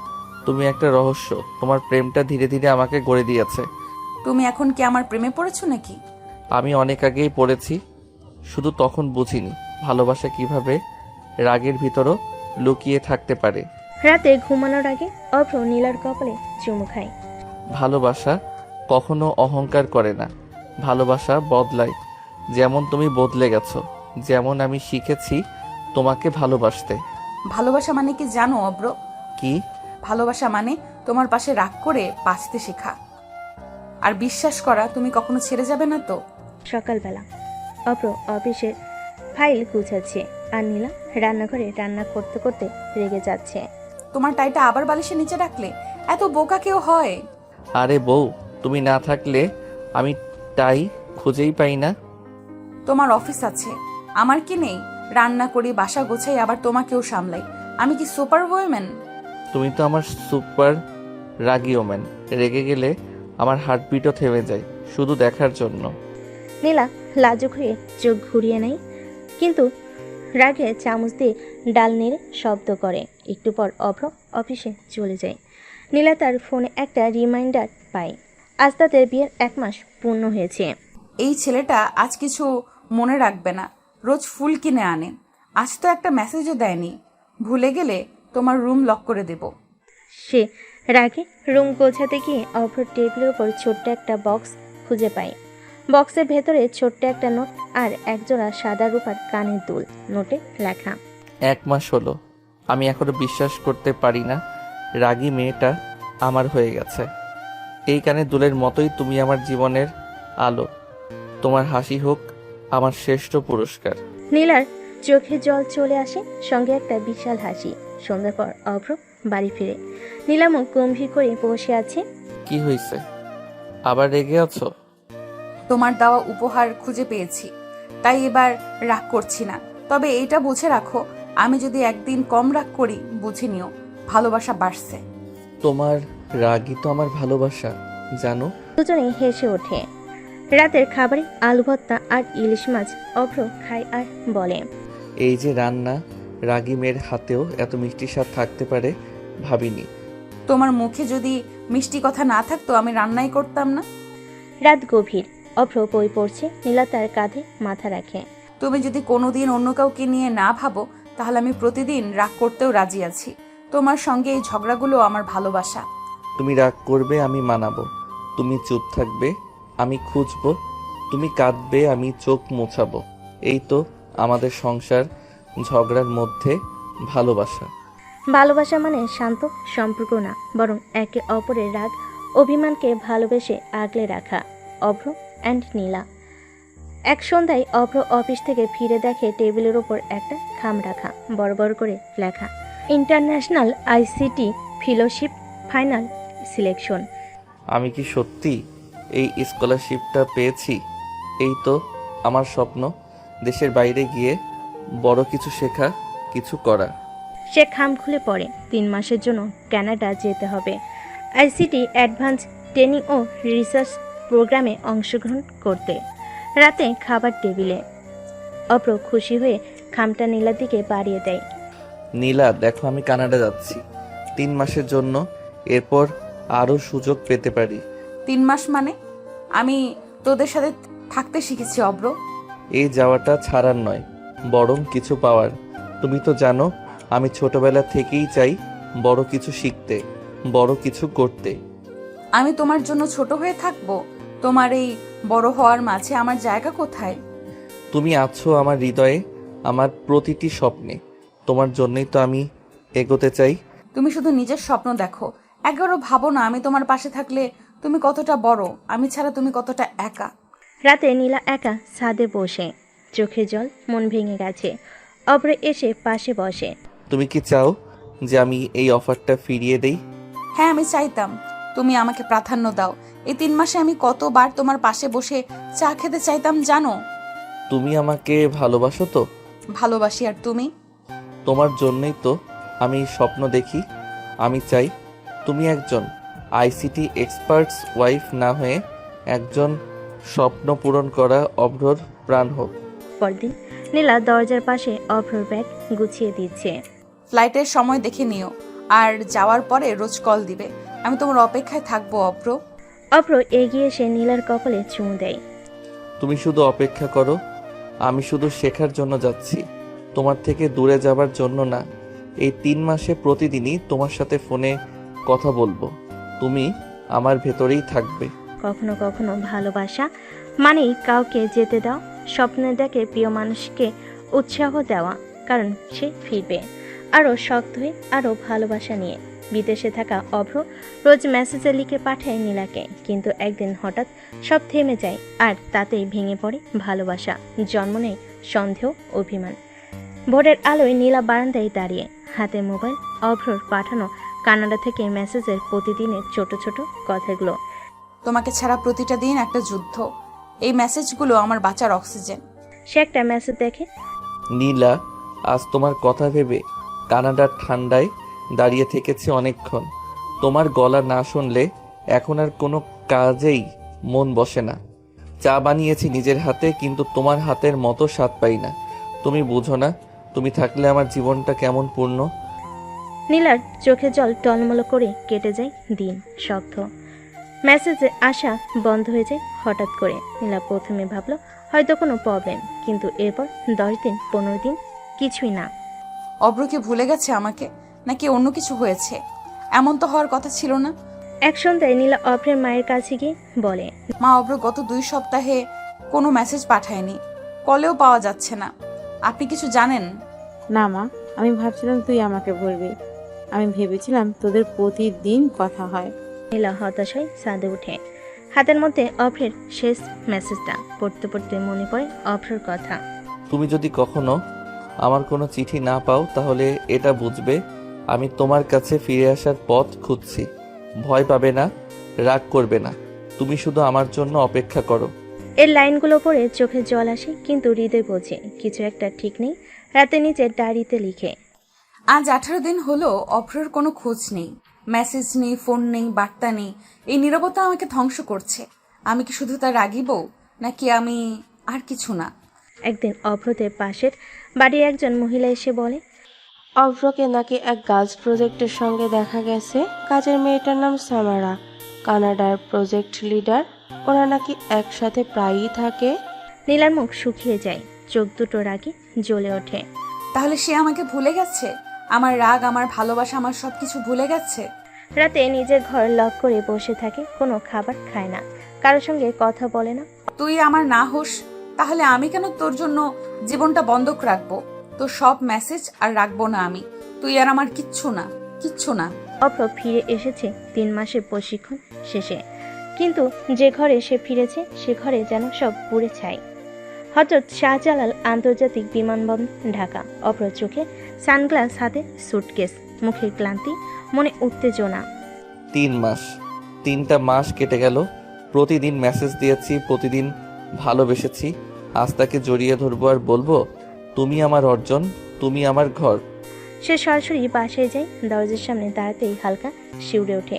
তুমি একটা রহস্য, তোমার প্রেমটা ধীরে ধীরে আমাকে গড়ে দিয়েছে। তুমি এখন কি আমার প্রেমে পড়েছো নাকি? আমি অনেক আগেই পড়েছি, শুধু তখন বুঝিনি ভালোবাসা কিভাবে রাগের ভিতরও লুকিয়ে থাকতে পারে। রাতে ঘুমানোর আগে অভ্র নীলার কপালে চুমু খায়। ভালোবাসা কখনো অহংকার করে না, ভালোবাসা বদলায়। যেমন তুমি বদলে গেছো, যেমন আমি শিখেছি তোমাকে ভালোবাসতে। ভালোবাসা মানে কি জানো অব্র? কি? ভালোবাসা মানে তোমার পাশে রাগ করে বাঁচতে শেখা, আর বিশ্বাস করা তুমি কখনো ছেড়ে যাবে না তো। সকালবেলা অভ্র অফিসের ফাইল গুছাচ্ছে, আর নীলা রান্নাঘরে রান্না করতে করতে রেগে যাচ্ছে। তোমার টাইটা আবার বালিশের নিচে রাখলে? এত বোকা কেউ হয়? আরে বউ, তুমি না থাকলে আমি টাই খুঁজেই পাই না। তোমার অফিস আছে, আমার কি নেই? রান্না করি, বাসা গোছাই, আবার তোমাকেও সামলাই। আমি কি সুপার ওম্যান? তুমি তো আমার সুপার রাগী ওম্যান। রেগে গেলে আমার হার্টবিটও থেমে যায় শুধু দেখার জন্য। নীলা লাজুক হয়ে চোখ ঘুরিয়ে নেয়, কিন্তু রাগে চামচ দিয়ে ডাল নেড়ে শব্দ করে। একটু পর অভ্র অফিসে চলে যায়। নীলা তার ফোনে একটা রিমাইন্ডার পায়, আজ তাদের বিয়ের 1 মাস পূর্ণ হয়েছে। এই ছেলেটা আজ কিছু মনে রাখবে না, রোজ ফুল কিনে আনে। আজ তো একটা মেসেজও দেয়নি। ভুলে গেলে তোমার রুম লক করে দেব। সে রাগে রুম গোছাতে গিয়ে অভ্র টেবিলের উপর ছোট্ট একটা বক্স খুঁজে পায়। বক্সের ভেতরে ছোট্ট একটা নোট আর একজোড়া সাদা রূপার কানের দুল। নোটে লেখা, 1 মাস হলো, আমি এখনো বিশ্বাস করতে পারি না রাগী মেয়েটা আমার হয়ে গেছে। এই কানের দুলের মতোই তুমি আমার জীবনের আলো। তোমার হাসি হোক আমার শ্রেষ্ঠ পুরস্কার। নীলার চোখে জল চলে আসে, সঙ্গে একটা বিশাল হাসি। সন্ধ্যার পর অভ্র বাড়ি ফিরে। নীলা মুখ গম্ভীর করে বসে আছে। কি হয়েছে, আবার রেগে আছো? তোমার দেওয়া উপহার খুঁজে পেয়েছি, তাই এবার রাগ করছি না। তবে এইটা বুঝে রাখো, আমি যদি একদিন কম রাগ করি বুঝে নিও ভালোবাসা বাড়ছে। তোমার রাগই তো আমার ভালোবাসা, জানো। দুজনেই হেসে ওঠে। রাতের খাবারে আলু ভর্তা আর ইলিশ মাছ অভ্র খায় আর বলে, এই যে রান্না, রাগী মেয়ের হাতেও এত মিষ্টি স্বাদ থাকতে পারে ভাবিনি। তোমার মুখে যদি মিষ্টি কথা না থাকতো আমি রান্নাই করতাম না। রাত গভীর, অভ্র বই পড়ছে, নীলা তার কাঁধে মাথা রাখে। তুমি যদি কোনোদিন অন্য কাউকে নিয়ে না ভাবো তাহলে আমি প্রতিদিন রাগ করতেও রাজি আছি। তোমার সঙ্গে এই ঝগড়াগুলো আমার ভালোবাসা। তুমি রাগ করবে আমি মানাবো, তুমি চুপ থাকবে আমি খুঁজবো, তুমি কাঁদবে আমি চোখ মোছাবো। এই তো আমাদের সংসার, ঝগড়ার মধ্যে ভালোবাসা। ভালোবাসা মানে শান্ত সম্পর্ক না, বরং একে অপরের রাগ অভিমানকে ভালোবেসে আগলে রাখা। অভ্র অ্যান্ড নীলা। এক সন্ধ্যায় অভ্র অফিস থেকে ফিরে দেখে টেবিলের ওপর একটা খাম রাখা, বড় বড় করে লেখা, international ICT fellowship final selection. আমি কি সত্যি এই স্কলারশিপটা পেয়েছি? এই তো আমার স্বপ্ন, দেশের বাইরে গিয়ে বড় কিছু শেখা, কিছু করা। সে খাম খুলে পড়ে। 3 মাসের জন্য কানাডা যেতে হবে, আইসিটি অ্যাডভান্স ট্রেনিং ও রিসার্চ প্রোগ্রামে অংশগ্রহণ করতে। রাতে খাবার টেবিলে অভ্র খুশি হয়ে খামটা নীলার দিকে বাড়িয়ে দেয়। নীলা, দেখো আমি কানাডা যাচ্ছি 3 মাসের জন্য, এরপর আরও সুযোগ পেতে পারি। 3 মাস মানে? আমি তোদের সাথে থাকতে শিখেছি অব্র। এই যাওয়াটা ছাড়ার নয়, বরং কিছু পাওয়ার। তুমি তো জানো আমি ছোটবেলা থেকেই চাই বড় কিছু শিখতে, বড় কিছু করতে। আমি তোমার জন্য ছোট হয়ে থাকবো? তোমার এই বড় হওয়ার মাঝে আমার জায়গা কোথায়? তুমি আছো আমার হৃদয়ে, আমার প্রতিটি স্বপ্নে। তোমার জন্যই তো আমি এগোতে চাই। তুমি শুধু নিজের স্বপ্ন দেখো, একবারও ভাবো না আমি তোমার পাশে থাকলে তুমি কতটা বড়, আমি ছাড়া তুমি কতটা একা। রাতে নীলা একা ছাদে বসে, চোখে জল, মন ভেঙে গেছে। অভ্র এসে পাশে বসে। তুমি কি চাও যে আমি এই অফারটা ফিরিয়ে দেই? হ্যাঁ, আমি চাইতাম তুমি আমাকে প্রাধান্য দাও। এই 3 মাসে আমি কতবার তোমার পাশে বসে চা খেতে চাইতাম জানো। তুমি আমাকে ভালোবাসো তো? ভালোবাসি। আর তুমি? তোমার জন্যই তো আমি স্বপ্ন দেখি। আমি চাই তুমি একজন আইসিটি এক্সপার্টস ওয়াইফ না হয়ে একজন স্বপ্ন পূরণ করা অভ্রর প্রাণ হোক। পরদিন নীলা দরজার পাশে অভ্রর ব্যাগ গুছিয়ে দিচ্ছে। ফ্লাইটের সময় দেখে নিও, আর যাওয়ার পরে রোজ কল দিবে। আমি তোমার অপেক্ষায় থাকবো অভ্র। অভ্র এগিয়ে এসে নীলার কপালে চুমু দেয়। তুমি শুধু অপেক্ষা করো, আমি শুধু শেখার জন্য যাচ্ছি, তোমার থেকে দূরে যাবার জন্য না। এই 3 মাসে প্রতিদিনই তোমার সাথে ফোনে কথা বলবো, তুমি আমার ভেতরেই থাকবে। কখনো কখনো ভালোবাসা মানেই কাউকে যেতে দাও, স্বপ্নে দেখে প্রিয় মানুষকে উৎসাহ দেওয়া, কারণ সে ফিরবে আরও শক্ত হয়ে, আরও ভালোবাসা নিয়ে। বিদেশে থাকা অভ্র রোজ মেসেজে লিখে পাঠায় নীলাকে, কিন্তু একদিন হঠাৎ সব থেমে যায়, আর তাতেই ভেঙে পড়ে ভালোবাসা, জন্ম নেয় সন্দেহ, অভিমান। ভোরের আলোয় নীলা বারান্দায় দাঁড়িয়ে, হাতে মোবাইল, অভ্রর পাঠানো কানাডা থেকে মেসেজের প্রতিদিনের ছোট ছোট কথাগুলো। তোমাকে ছাড়া প্রতিটা দিন একটা যুদ্ধ। এই মেসেজগুলো আমার বাঁচার অক্সিজেন। সে একটা মেসেজ দেখে। নীলা, আজ তোমার কথা ভেবে কানাডার ঠান্ডায় দাঁড়িয়ে থেকেছি অনেকক্ষণ। তোমার গলা না শুনলে এখন আর কোনো কাজেই মন বসে না। চা বানিয়েছি নিজের হাতে, কিন্তু তোমার হাতের মতো স্বাদ পাই না। তুমি বুঝো না, তুমি থাকলে আমার জীবনটা কেমন পূর্ণ। নীলার চোখে জল টলমল করে কেটে যায় দিন, শব্দ মেসেজে আসা বন্ধ হয়ে যায় হঠাৎ করে। নীলা প্রথমে ভাবলো হয়তো কোনো প্রবলেম, কিন্তু এরপর 10 দিন 15 দিন কিছুই না। অভ্র কি ভুলে গেছে আমাকে, নাকি অন্য কিছু হয়েছে? এমন তো হওয়ার কথা ছিল না। এক সন্ধ্যায় নীলা অভ্রের মায়ের কাছে গিয়ে বলে, মা, অভ্র গত 2 সপ্তাহে কোনো মেসেজ পাঠায়নি, কলেও পাওয়া যাচ্ছে না। আপনি কিছু জানেন? না মা, আমি ভাবছিলাম তুই আমাকে বলবি। আমি ভেবেছিলাম তোদের প্রতিদিন কথা হয়। নীলা হতাশ হয়ে ছাদে উঠে। হাতের মধ্যে অভ্রের শেষ মেসেজটা পড়তে পড়তে মনে পড়ে অভ্রের কথা। তুমি যদি কখনো আমার কোনো চিঠি না পাও, তাহলে এটা বুঝবে আমি তোমার কাছে ফিরে আসার পথ খুঁজছি। ভয় পাবে না, রাগ করবে না, তুমি শুধু আমার জন্য অপেক্ষা করো। এর লাইনগুলো পড়ে চোখে জল আসে, কিন্তু হৃদয় বোঝে কিছু একটা ঠিক নেই। রাতে নিচে ডায়েরিতে লিখে, আজ 18 দিন হলো অভ্রর কোনো খোঁজ নেই, মেসেজ নেই, ফোন নেই, বার্তা নেই। এই নীরবতা আমাকে ধ্বংস করছে। আমি কি শুধু তার রাগী বউ, নাকি আমি আর কিছু না? একদিন অভ্রদের পাশের বাড়ির একজন মহিলা এসে বলে, অভ্রকে নাকি এক গার্লস প্রজেক্টের সঙ্গে দেখা গেছে। কাজের মেয়েটার নাম সামারা, কানাডার প্রজেক্ট লিডার। ওরা নাকি একসাথে প্রায়ই থাকে। নীলার মুখ শুকিয়ে যায়, চোখ দুটো রাগে জ্বলে ওঠে। তাহলে সে আমাকে ভুলে গেছে? আমার রাগ, আমার ভালোবাসা, আমার সবকিছু ভুলে গেছে? রাতে নিজের ঘর লক করে বসে থাকে, কোনো খাবার খায় না, কারোর সঙ্গে কথা বলে না। তুই আমার না হোস, তাহলে আমি কেন তোর জন্য জীবনটা বন্ধক রাখবো? তোর সব মেসেজ আর রাখবো না আমি। তুই আর আমার কিচ্ছু না, কিচ্ছু না। অভ্র ফিরে এসেছে 3 মাসের প্রশিক্ষণ শেষে, কিন্তু যে ঘরে সে ফিরেছে সে ঘরে যেন সব পুড়ে ছাই। হযরত শাহজালাল আন্তর্জাতিক বিমানবন্দর, ঢাকা। অভ্র চোখে সানগ্লাস, হাতে সুটকেস, মুখে ক্লান্তি, মনে উত্তেজনা। 3 মাস, 3টা মাস কেটে গেল। প্রতিদিন মেসেজ দিয়েছি, প্রতিদিন ভালোবেসেছি। আজ তাকে জড়িয়ে ধরবো আর বলবো, তুমি আমার অর্জন, তুমি আমার ঘর। সে সরাসরি বাসায় যায়। দরজার সামনে দাঁড়াতেই হালকা শিউরে ওঠে।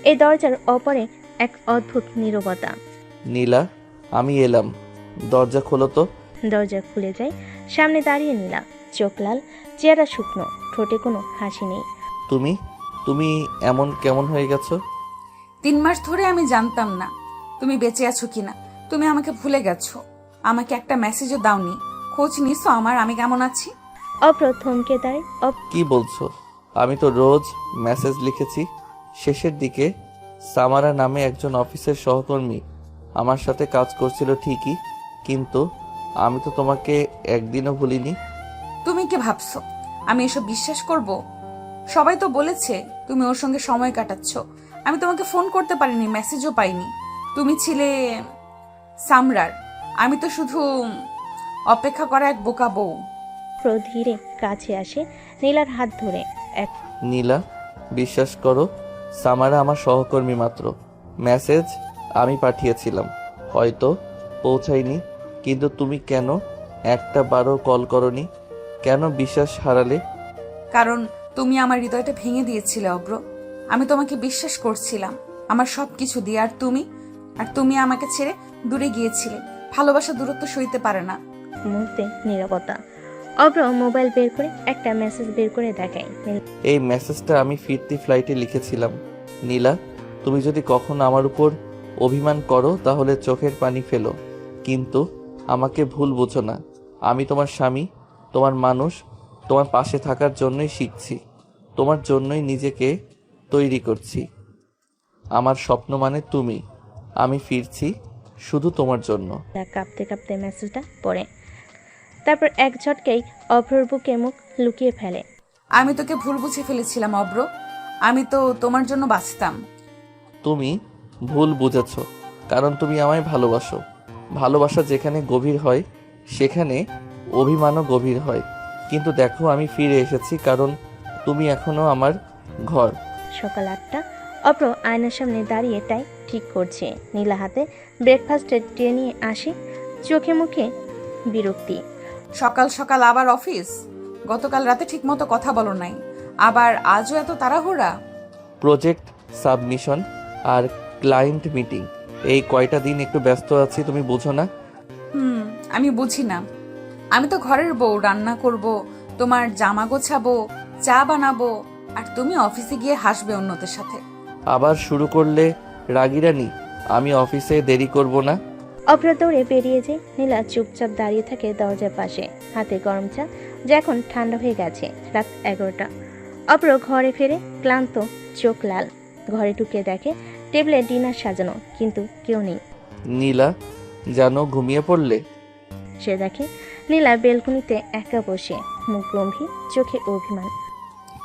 এই দরজার অপরে এক অদ্ভুত নীরবতা। নীলা, আমি এলাম, দরজা খোলো তো। দরজা খুলে যায়। সামনে দাঁড়িয়ে নীলা, চোখ লাল, চেহারা শুকনো, ঠোঁটে কোনো হাসি নেই। তুমি তুমি এমন কেমন হয়ে গেছো? 3 মাস ধরে আমি জানতাম না তুমি বেঁচে আছো কিনা। তুমি আমাকে ভুলে গেছো, আমাকে একটা মেসেজও দাওনি, খোঁজ নিছো আমার আমি কেমন আছি। অভ্র থমকে দাঁড়ায়। কি বলছো? আমি তো রোজ মেসেজ লিখেছি। শেষের দিকে সামারা নামে একজন অফিসের সহকর্মী আমার সাথে কাজ করছিল ঠিকই, কিন্তু আমি তো তোমাকে একদিনও ভুলিনি। তুমি কি ভাবছো আমি এসব বিশ্বাস করব? সবাই তো বলেছে তুমি ওর সঙ্গে সময় কাটাচ্ছ। আমি তোমাকে ফোন করতে পারিনি, মেসেজও পাইনি। তুমি ছিলে সামরার আমি তো শুধু অপেক্ষা করা এক বোকা বউ। অভ্র ধীরে কাছে আসে নীলার হাত ধরে এক নীলা, বিশ্বাস করো, সামারা আমার সহকর্মী মাত্র। মেসেজ আমি পাঠিয়েছিলাম, হয়তো পৌঁছায়নি, কিন্তু তুমি কেন একটা বারও কল করনি? কেন বিশ্বাস হারালে? কারণ তুমি আমার হৃদয়টা ভেঙে দিয়েছিলে অব্র। আমি তোমাকে বিশ্বাস করছিলাম আমার সব কিছু দিয়ে, আর তুমি আমাকে ছেড়ে দূরে গিয়েছিলে। ভালোবাসা দূরত্ব সইতে পারে না। মুহূর্তে নীরবতা। অভ্র মোবাইল বের করে একটা মেসেজ বের করে দেখায়। এই মেসেজটা আমি ফিরতি ফ্লাইটে লিখেছিলাম। নীলা, তুমি যদি কখনো আমার উপর অভিমান করো তাহলে চোখের পানি ফেলো, কিন্তু আমাকে ভুল বুঝো না। আমি তোমার স্বামী, তোমার মানুষ, তোমার পাশে থাকার জন্যই শিখছি, তোমার জন্যই নিজেকে তৈরি করছি। আমার স্বপ্ন মানে তুমি। আমি ফিরছি শুধু তোমার জন্য। কাঁপতে কাঁপতে মেসেজটা পড়ে, তারপর এক ঝটকেই অভ্রর বুকে মুখ লুকিয়ে ফেলে। আমি তোকে ভুল বুঝে ফেলেছিলাম অব্র। আমি তো তোমার জন্য বাঁচতাম। তুমি ভুল বুঝেছ, কারণ তুমি আমায় ভালোবাসো। ভালোবাসা যেখানে গভীর হয় সেখানে অভিমানও গভীর হয়। কিন্তু দেখো, আমি ফিরে এসেছি কারণ তুমি এখনো আমার ঘর। সকাল 8টা। অভ্র আয়নার সামনে দাঁড়িয়ে টাই ঠিক করছে। নীলা হাতে ব্রেকফাস্টের ট্রে নিয়ে আসে, চোখে মুখে বিরক্তি। সকাল সকাল আবার অফিস? গতকাল রাতে ঠিকমতো কথা বলো নাই, আবার আজও এত তাড়াহুড়া? প্রজেক্ট সাবমিশন আর ক্লায়েন্ট মিটিং, এই কয়টা দিন একটু ব্যস্ত আছি, তুমি বুঝো না? আমি বুঝি না। আমি তো ঘরের বউ, রান্না করব, তোমার জামা গোছাবো, চা বানাবো, আর তুমি অফিসে গিয়ে হাসবে অন্যদের সাথে। আবার শুরু করলে রাগিরানি। আমি অফিসে দেরি করব না। অভ্র দৌড়ে বেরিয়ে যায়। নীলা চুপচাপ দাঁড়িয়ে থাকে দরজার পাশে, হাতে গরম চা, যা এখন ঠান্ডা হয়ে গেছে। রাত 11টা। অভ্র ঘরে ফেরে, ক্লান্ত, চোখ লাল। ঘরে ঢুকে দেখে টেবিলে ডিনার সাজানো, কিন্তু কেউ নেই। নীলা, জানো ঘুমিয়ে পড়লে? সে দেখে নীলা বেলকনিতে একা বসে, মুখ গম্ভীর, চোখে অভিমান।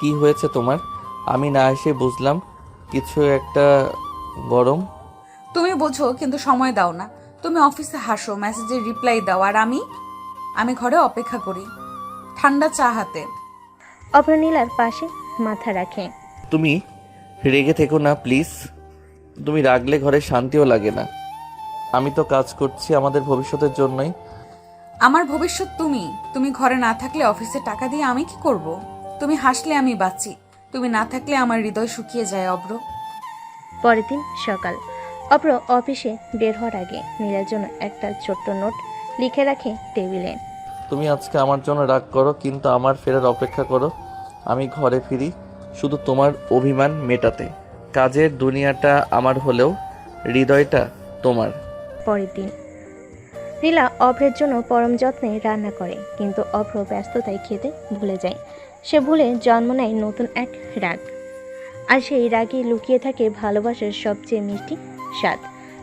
কি হয়েছে তোমার? আমি না এসে বুঝলাম কিছু একটা গরম। তুমি বোঝো কিন্তু সময় দাও না। তুমি অফিসে হাসো, মেসেজের রিপ্লাই দাও, আর আমি ঘরে অপেক্ষা করি, ঠান্ডা চা হাতে। অভ্র নীলার পাশে মাথা রাখে। তুমি রেগে থেকো না প্লিজ। তুমি রাগলে ঘরে শান্তিও লাগে না। আমি তো কাজ করছি আমাদের ভবিষ্যতের জন্যই। আমার ভবিষ্যৎ তুমি ঘরে না থাকলে অফিসে টাকা দিয়ে আমি কি করব? তুমি হাসলে আমি বাঁচি, তুমি না থাকলে আমার হৃদয় শুকিয়ে যায় অব্র। পরের দিন সকাল। অভ্র অফিসে বের হওয়ার আগে নীলার জন্য একটা ছোট্ট নোট লিখে রাখে টেবিলে। তুমি আজকে আমার জন্য রাগ করো, কিন্তু আমার ফেরার অপেক্ষা করো। আমি ঘরে ফিরি শুধু তোমার অভিমান মেটাতে। কাজের দুনিয়াটা আমার হলেও হৃদয়টা তোমার। পরের দিন নীলা অভ্রের জন্য পরম যত্নে রান্না করে, কিন্তু অভ্র ব্যস্ততায় খেতে ভুলে যায়। সে ভুলে জন্ম নেয় নতুন এক রাগ, আর সেই রাগে লুকিয়ে থাকে ভালোবাসার সবচেয়ে মিষ্টি স্বাদ।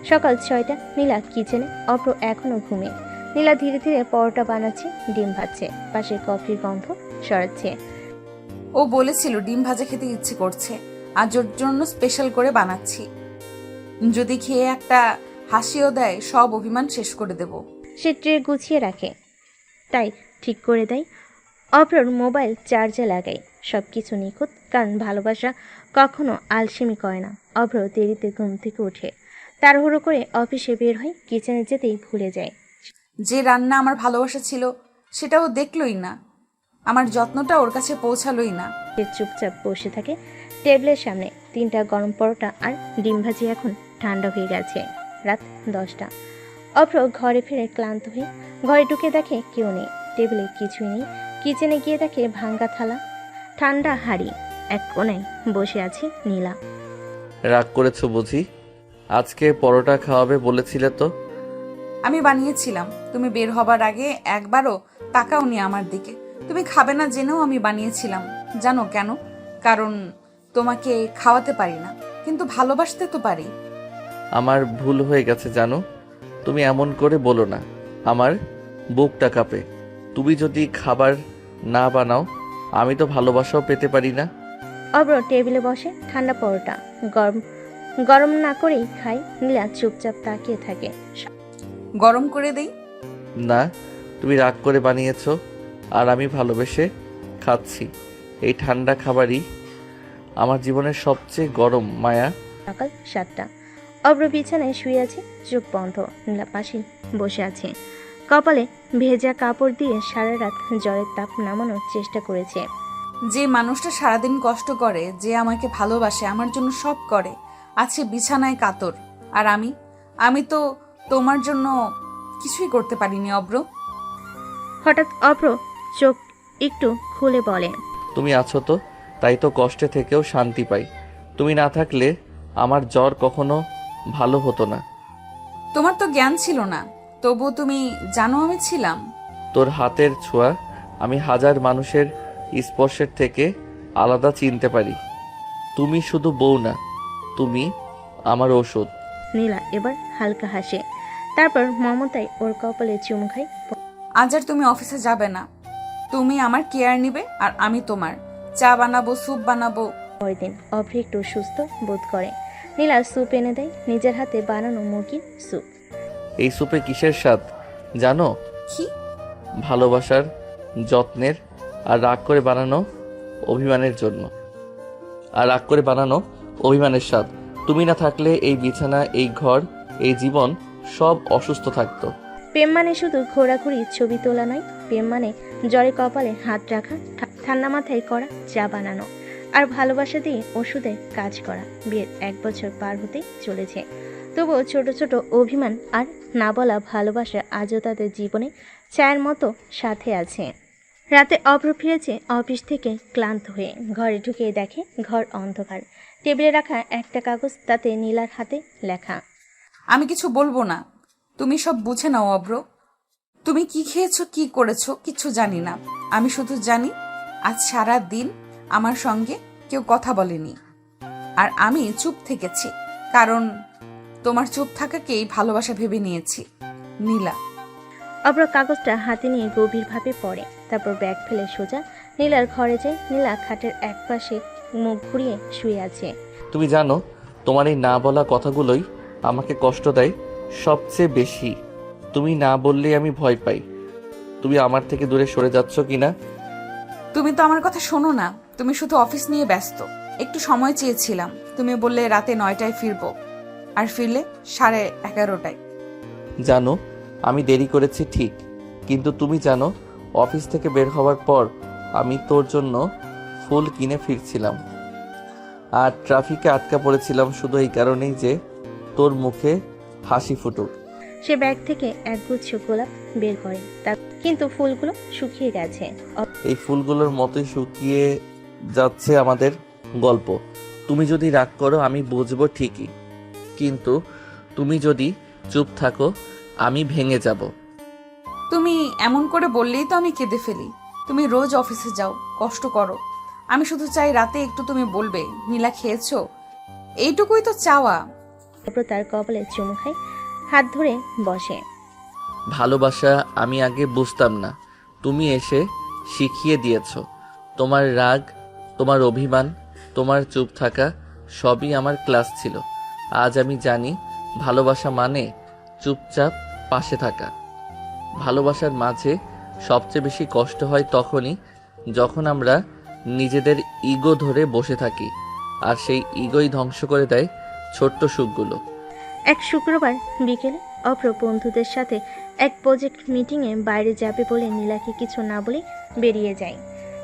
সকাল 6টা। নীলা কিচেনে, অভ্র এখনো ঘুমে। নীলা ধীরে ধীরে পরোটা বানাচ্ছে, ডিম ভাজছে, পাশে কফির গন্ধ সরাচ্ছে। ও বলেছিল ডিম ভাজা খেতে ইচ্ছে করছে, আজ ওর জন্য স্পেশাল করে বানাচ্ছি। যদি খেয়ে একটা হাসিও দেয়, সব অভিমান শেষ করে দেব। সে ট্রে গুছিয়ে রাখে, তাই ঠিক করে দেয়। অভ্রর মোবাইল চার্জে লাগায়। সব কিছু নিখুঁত, কারণ ভালোবাসা কখনো আলসেমি করে না। অভ্র দেরিতে ঘুম থেকে উঠে তাড়াহুড়ো করে অফিসে বের হয়, কিচেনে যেতেই ভুলে যায়। যে রান্না আমার ভালোবাসা ছিল সেটাও দেখলই না, আমার যত্নটা ওর কাছে পৌঁছালোই না। সে চুপচাপ বসে থাকে টেবিলের সামনে। 3টা গরম পরোটা আর ডিম ভাজি এখন ঠান্ডা হয়ে গেছে। রাত 10টা। অভ্র ঘরে ফিরে ক্লান্ত হয়ে ঘরে ঢুকে দেখে কেউ নেই, টেবিলে কিছুই নেই। কিচেনে গিয়ে দেখে ভাঙ্গা থালা, ঠান্ডা হাঁড়ি, এক কোণায় বসে আছে নীলা। রাগ করেছো বুঝি? আজকে পরোটা খাওয়াবে বলেছিলে তো? আমি বানিয়েছিলাম, তুমি বের হবার আগে একবারও তাকাওনি আমার দিকে। তুমি খাবে না জেনেও আমি বানিয়েছিলাম। জানো কেন? কারণ তোমাকে খাওয়াতে পারি না, কিন্তু ভালোবাসতে তো পারি। আমার ভুল হয়ে গেছে জানো। তুমি এমন করে বলো না, আমার বুকটা কাঁপে। তুমি যদি খাবার না বানাও আমি তো ভালোবাসাও পেতে পারি না। অভ্র টেবিলে বসে, ঠান্ডা পরোটা গরম গরম না করেই খায়। নীলা চুপচাপ তাকিয়ে থাকে। গরম করে দেই? না, তুমি রাগ করে বানিয়েছো আর আমি ভালোবেসে খাচ্ছি। এই ঠান্ডা খাবারই আমার জীবনের সবচেয়ে গরম। মায়া। সকাল 7টা। অব্র বিছানায় শুয়ে আছে, চোখ বন্ধ। নীলা পাশে বসে আছে, কপালে ভেজা কাপড় দিয়ে সারা রাত জ্বরের তাপ নামানোর চেষ্টা করেছে। যে মানুষটা সারাদিন কষ্ট করে, যে আমাকে ভালোবাসে, আমার জন্য সব করে, আছে বিছানায় কাতর। আর আমি তো তোমার জন্য কিছুই করতে পারিনি অব্র। হঠাৎ অব্র চোখ একটু খুলে বলে, তুমি আছো তো, তাই তো কষ্টে থেকেও শান্তি পাই। তুমি না থাকলে আমার জ্বর কখনো ভালো হতো না। তোমার তো জ্ঞান ছিল না, তবু তুমি জানো আমি ছিলাম। তোর হাতের ছোঁয়া আমি হাজার মানুষের স্পর্শের থেকে আলাদা চিনতে পারি। তুমি শুধু বউ না, তুমি আমার ওষুধ। নীলা এবার হালকা হাসে, তারপর মমতায় ওর কপালে চুমু খায়। আজ আর তুমি অফিসে যাবে না। তুমি আমার কেয়ার নিবে আর আমি তোমার। চা বানাবো, স্যুপ বানাবো। পরের দিন অভ্র একটু সুস্থ বোধ করে। নীলা স্যুপ এনে দেয়, নিজের হাতে বানানো মুরগির স্যুপ। এই স্যুপে কিসের স্বাদ জানো? কি? ভালোবাসার, যত্নের আর রাগ করে বানানো অভিমানের স্বাদ। তুমি না থাকলে এই বিছানা, এই ঘর, এই জীবন সব অসুস্থ থাকতো। প্রেম মানে শুধু ঘোরাঘুরি, ছবি তোলা নয়। প্রেম মানে জ্বরে কপালে হাত রাখা, ঠান্ডা মাথায় করা চা বানানো, আর ভালোবাসা দিয়ে ওষুধে কাজ করা। বিয়ের 1 বছর পার হতে চলেছে, তবুও ছোট ছোট অভিমান আর না বলা ভালোবাসা আজও তাদের জীবনে চায়ের মতো সাথে আছে। রাতে অভ্র ফিরেছে অফিস থেকে ক্লান্ত হয়ে। ঘরে ঢুকে দেখে ঘর অন্ধকার। টেবিলে রাখা একটা কাগজ, তাতে নীলার হাতে লেখা। আমি কিছু বলবো না, তুমি সব বুঝে নাও অব্র। তুমি কি খেয়েছো, কি করেছো কিছু জানি না। আমি শুধু জানি আজ সারা দিন আমার সঙ্গে কেউ কথা বলেনি, আর আমি চুপ থেকেছি, কারণ তোমার চুপ থাকাকেই ভালোবাসা ভেবে নিয়েছি। নীলা। অব্র কাগজটা হাতে নিয়ে গভীরভাবে পড়ে, তারপর ব্যাগ ফেলে সোজা নীলার ঘরে যায়। নীলা খাটের একপাশে মুখ ঘুরিয়ে শুয়ে আছে। তুমি জানো, তোমার এই না বলা কথাগুলোই আমাকে কষ্ট দেয় সবচেয়ে বেশি। তুমি না বললেই আমি ভয় পাই তুমি আমার থেকে দূরে সরে যাচ্ছ কিনা। তুমি তো আমার কথা শোনো না, তুমি শুধু অফিস নিয়ে ব্যস্ত। একটু সময় চেয়েছিলাম, তুমি বললে রাতে 9টায় ফিরবো, আর ফিরলে 11:30টায়। জানো, আমি দেরি করেছি ঠিক, কিন্তু তুমি জানো অফিস থেকে বের হওয়ার পর আমি তোর জন্য ফুল কিনে ফিরছিলাম, আর ট্রাফিকে আটকা পড়েছিলাম শুধু এই কারণেই যে তোর মুখে হাসি ফুটুক। সে ব্যাগ থেকে একগুচ্ছ গোলাপ বের করে, কিন্তু ফুলগুলো শুকিয়ে গেছে। এই ফুলগুলোর মতোই শুকিয়ে যাচ্ছে আমাদের গল্প। তুমি যদি রাগ করো আমি বুঝবো ঠিকই, কিন্তু তুমি যদি চুপ থাকো আমি ভেঙে যাব। তুমি এমন করে বললেই তো আমি কেঁদে ফেলি। তুমি রোজ অফিসে যাও, কষ্ট করো। আমি শুধু চাই রাতে একটু তুমি বলবে নীলা খেয়েছো, এইটুকুই তো চাওয়া। তার কপালে চুমু খায়, হাত ধরে বসে। ভালোবাসা আমি আগে বুঝতাম না, তুমি এসে শিখিয়ে দিয়েছো। তোমার রাগ, তোমার অভিমান, তোমার চুপ থাকা সবই আমার ক্লাস ছিল। আজ আমি জানি ভালোবাসা মানে চুপচাপ পাশে থাকা। ভালোবাসার মাঝে সবচেয়ে বেশি কষ্ট হয় তখনই যখন আমরা নিজেদের ইগো ধরে বসে থাকি, আর সেই ইগোই ধ্বংস করে দেয় ছোট্ট সুখগুলো। এক শুক্রবার বিকেলে অভ্র বন্ধুদের সাথে এক প্রজেক্ট মিটিংয়ে বাইরে যাবে বলে নীলাকে কিছু না বলে বেরিয়ে যায়।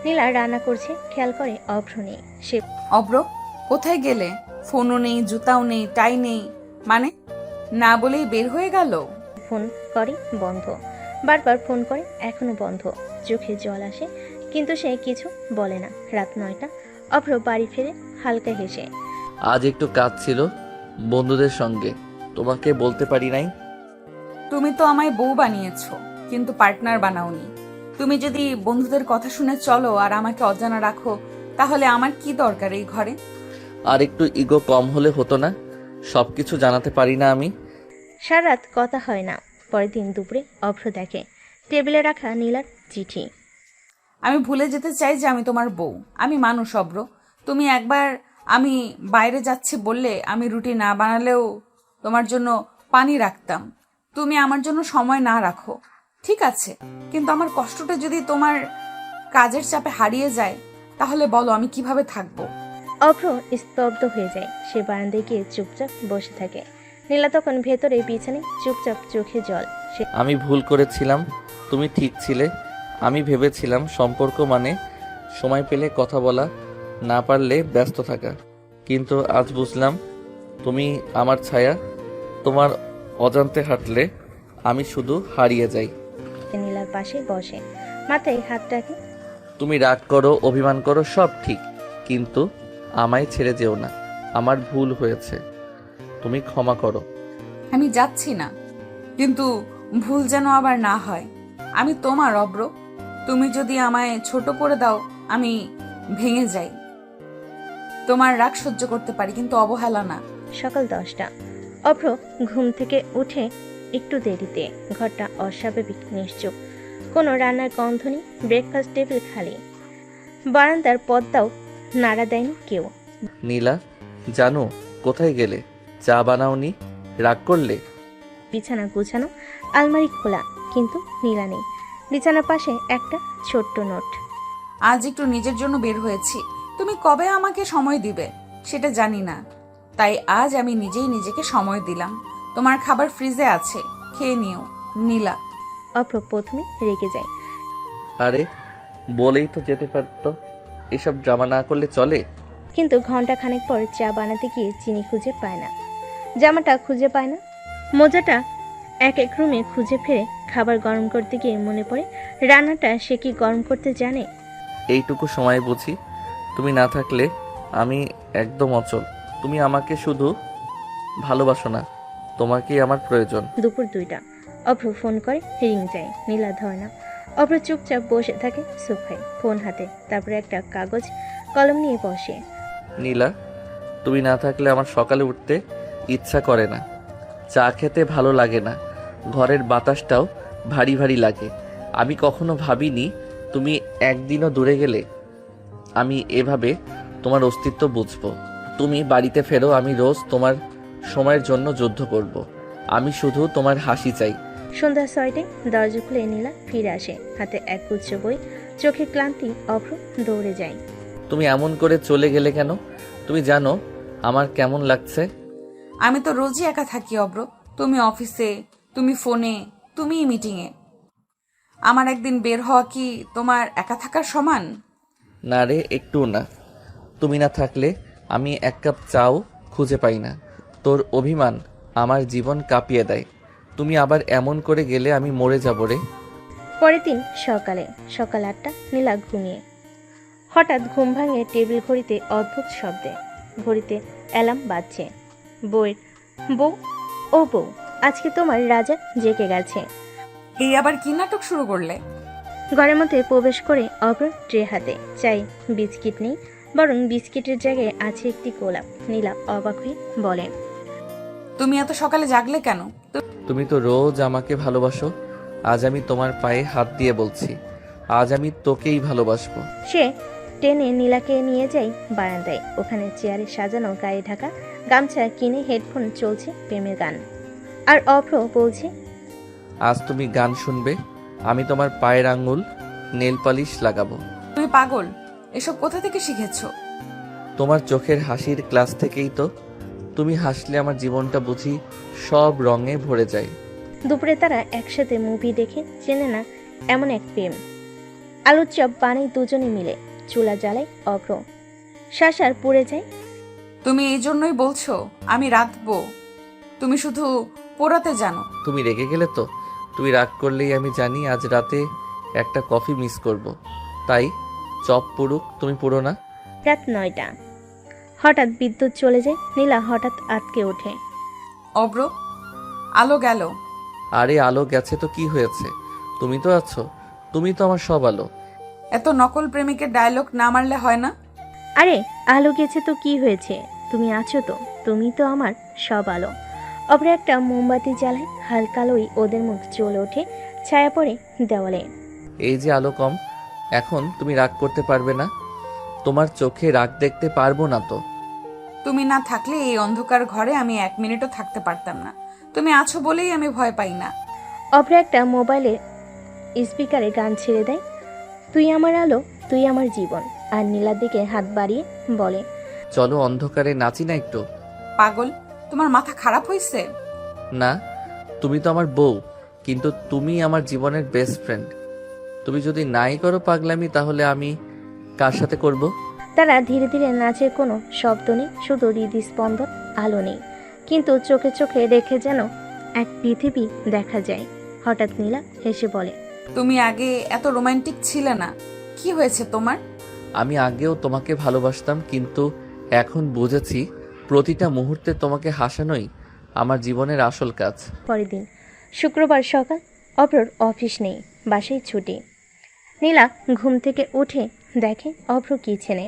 নীলা রান্না করছে, খেয়াল করে অভ্র নেই। সে অভ্র কোথায় গেলে? ফোনও নেই, জুতাও নেই, টাই নেই, মানে না বলেই বের হয়ে গেল। ফোন করে বন্ধ, বারবার ফোন করে এখনো বন্ধ। চোখে জল আসে, কিন্তু সে কিছু বলে না। রাত 9টা, অভ্র বাড়ি ফিরে হালকা হেসে। আজ একটু কাজ ছিল বন্ধুদের সঙ্গে, তোমাকে বলতে পারি নাই। তুমি তো আমায় বউ বানিয়েছো, কিন্তু পার্টনার বানাওনি। তুমি যদি বন্ধুদের কথা শুনে চলো আর আমাকে অজানা রাখো, তাহলে আমার কি দরকার এই ঘরে? আর একটু ইগো কম হলে হতো না? সবকিছু জানাতে পারি না আমি? সারা রাত কথা হয় না। পরের দিন দুপুরে অভ্র দেখে টেবিলে রাখা নীলার চিঠি। আমি ভুলে যেতে চাই যে আমি তোমার বউ। আমি মানুষ অভ্র। তুমি একবার আমি বাইরে যাচ্ছি বললে আমি রুটি না বানালেও তোমার জন্য পানি রাখতাম। তুমি আমার জন্য সময় না রাখো ঠিক আছে, কিন্তু আমার কষ্টটা যদি তোমার কাজের চাপে হারিয়ে যায় তাহলে বলো আমি কিভাবে থাকবো। অভ্র স্তব্ধ হয়ে যায়। সে বারান্দায় গিয়ে চুপচাপ বসে থাকে। নীলা তখন ভেতরে বিছানায় চুপচাপ, চোখে জল। সে আমি ভুল করেছিলাম, তুমি ঠিক ছিলে। আমি ভেবেছিলাম সম্পর্ক মানে সময় পেলে কথা বলা, না পারলে ব্যস্ত থাকা, কিন্তু আজ বুঝলাম তুমি আমার ছায়া। তোমার অজান্তে হাঁটলে আমি শুধু হারিয়ে যাই। নীলার পাশে বসে, মাথায় হাত রাখে। তুমি রাগ করো, অভিমান করো, সব ঠিক, কিন্তু আমায় ছেড়ে যেও না। আমার ভুল হয়েছে, তুমি ক্ষমা করো। আমি যাচ্ছি না, কিন্তু ভুল যেন আবার না হয়। আমি তোমার অব্র, তুমি যদি আমায় ছোট করে দাও আমি ভেঙে যাই। তোমার রাগ সহ্য করতে পারি, কিন্তু অবহেলা না। সকাল 10টা। অভ্র ঘুম থেকে উঠে একটু দেরিতে। ঘরটা অস্বাভাবিক নিশ্চুপ। কোনো রান্নার গন্ধ নেই। ব্রেকফাস্ট টেবিল খালি। বারান্দার পর্দাও নাড়া দেয়নি কেউ। নীলা, জানো কোথায় গেলে? চা বানাওনি? রাগ করলে? বিছানা গুছানো, আলমারি খোলা, কিন্তু নীলা নেই। বিছানার পাশে একটা ছোট্ট নোট। আজ একটু নিজের জন্য বের হয়েছি, তুমি কবে আমাকে সময় দিবে সেটা জানি না, তাই আজ আমি নিজেই নিজেকে সময় দিলাম। তোমার খাবার ফ্রিজে আছে, খেয়ে নিও। নীলা। অভ্র প্রথমে রেগে যায়। আরে বলেই তো যেতে পারতো, এসব ড্রামা না করলে চলে। কিন্তু ঘন্টা খানেক পর চা বানাতে গিয়ে চিনি খুঁজে পায় না, জামাটা খুঁজে পায় না, মোজাটা এক এক রুমে খুঁজে ফেরে খাবার গরম করতে গিয়ে মনে পড়ে রান্নাটা সে কি গরম করতে জানে। এইটুকু সময় বুঝি তুমি না থাকলে আমি একদম অচল। তুমি আমাকে শুধু ভালোবাসো না, তোমাকেই আমার প্রয়োজন। দুপুর 2টা। অভ্র ফোন করে, রিং যায়। নীলা ধরে না। অভ্র চুপচাপ বসে থাকে সোফায়, ফোন হাতে। তারপরে একটা কাগজ কলম নিয়ে বসে। নীলা, তুমি না থাকলে আমার সকালে উঠতে ইচ্ছা করে না, চা খেতে ভালো লাগে না, ঘরের বাতাসটাও ভারী ভারী লাগে। আমি কখনো ভাবিনি তুমি একদিনও দূরে গেলে আমি এভাবে তোমার অস্তিত্ব বুঝবো। তুমি বাড়িতে ফেরো, আমি রোজ তোমার সময়ের জন্য যুদ্ধ করব। আমি শুধু তোমার হাসি চাই। সন্ধ্যা 6টায় দরজা খুলে নীলা ফিরে আসে, হাতে এক গুচ্ছ বই, চোখে ক্লান্তি। অভ্র দৌড়ে যায়। তুমি এমন করে চলে গেলে কেন? তুমি জানো আমার কেমন লাগছে? আমি তো রোজই একা থাকি অব্র, তুমি অফিসে, তুমি ফোনে, তুমি মিটিংয়ে। আমার একদিন বের হওয়া কি তোমার একা থাকার সমান? না রে, একটু না। তুমি না থাকলে আমি এক কাপ চাও খুঁজে পাই না। তোর অভিমান আমার জীবন কাঁপিয়ে দেয়। তুমি আবার এমন করে গেলে আমি মরে যাব রে। পরের দিন সকাল 8টা। নীলা ঘুমিয়ে। হঠাৎ ঘুম ভাঙে টেবিল ঘড়িতে অদ্ভুত শব্দে। ঘড়িতে অ্যালার্ম বাজছে। বউ, ও বউ, আজকে তোমার রাজা জেগে গেছে। এই আবার কি নাটক শুরু করলে? ঘরের মধ্যে প্রবেশ করে অভ্র ট্রে হাতে। চাই বিস্কিট নেই, বরং বিস্কিটের জায়গায় আছে একটি গোলাপ। নীলা অবাক হয়ে বলে, তুমি এত সকালে জাগলে কেন? তুমি তো রোজ আমাকে ভালোবাসো, আজ আমি তোমার পায়ে হাত দিয়ে বলছি, আজ আমি তোকেই ভালোবাসবো। সে টেনে নীলাকে নিয়ে যায় বারান্দায়। ওখানে চেয়ারে সাজানো গায়ে ঢাকা গামছা, কিনে হেডফোন চলছে প্রেমের গান। আর অভ্র বলছে, আজ তুমি গান শুনবে, আমি তোমার পায়ের আঙ্গুল নেল পালিশ লাগাবো। তুমি পাগল, এসব কোথা থেকে শিখেছো? তোমার চোখের হাসির ক্লাস থেকেই তো। তুমি হাসলে আমার জীবনটা বুঝি সব রঙে ভরে যায়। দুপুরে তারা একসাথে মুভি দেখে, চেনে না এমন এক প্রেম। আলুর চপ বানাই দুজনে মিলে। চুলা জ্বালাই অভ্র, শাসার পুড়ে যায়। তুমি এই জন্যই বলছো আমি রাঁধবো? তুমি শুধু পোড়াতে জানো। তুমি রেগে গেলে তো? তুমি রাগ করলেই আমি জানি আজ রাতে একটা কফি মিস করব। তাই চপ পুড়ুক, তুমি পুরো না। রাত 9টা। হঠাৎ বিদ্যুৎ চলে যায়। নীলা হঠাৎ আটকে ওঠে। অব্র, আলো গেল। আরে আলো গেছে তো কি হয়েছে? তুমি তো আছো, তুমি তো আমার সব আলো। এত নকল প্রেমিকের ডায়লগ না মারলে হয় না? আরে আলো গেছে তো কি হয়েছে, তুমি আছো তো, তুমি তো আমার সব আলো। অপরে একটা মোমবাতি জ্বালায়, হালকা আলোয় ওদের মুখ জ্বলে ওঠে, ছায়া পড়ে দেওয়ালে। এই যে আলো কম, এখন তুমি রাগ করতে পারবে না? তোমার চোখে রাগ দেখতে পারবো না তো। তুমি না থাকলে এই অন্ধকার ঘরে আমি 1 মিনিটও থাকতে পারতাম না। তুমি আছো বলেই আমি ভয় পাই না। অভ্র একটা মোবাইলে স্পিকারে গান ছেড়ে দেয়, তুই আমার আলো, তুই আমার জীবন, আর নীলার দিকে হাত বাড়িয়ে বলে, চলো অন্ধকারে নাচি না একটু। পাগল, তোমার মাথা খারাপ হয়েছে? না, তুমি তো আমার বউ, কিন্তু তুমি আমার জীবনের বেস্ট ফ্রেন্ড। তুমি যদি নাই করো পাগলামি, তাহলে আমি কার সাথে করব? তারা ধীরে ধীরে নাচের কোনো শব্দ নেই, শুধু হৃদস্পন্দন, আলো নেই, কিন্তু চোখে চোখে রেখে যেন এক পৃথিবী দেখা যায়। হঠাৎ নীলা হেসে বলে, তুমি আগে এত রোমান্টিক ছিলে না, কি হয়েছে তোমার? আমি আগেও তোমাকে ভালোবাসতাম, কিন্তু এখন বুঝেছি প্রতিটা মুহূর্তে তোমাকে হাসানোই আমার জীবনের আসল কাজ। পরের দিন শুক্রবার সকাল, অভ্রর অফিস নেই, বাসায় ছুটি। নীলা ঘুম থেকে উঠে দেখে অভ্র কিচেনে।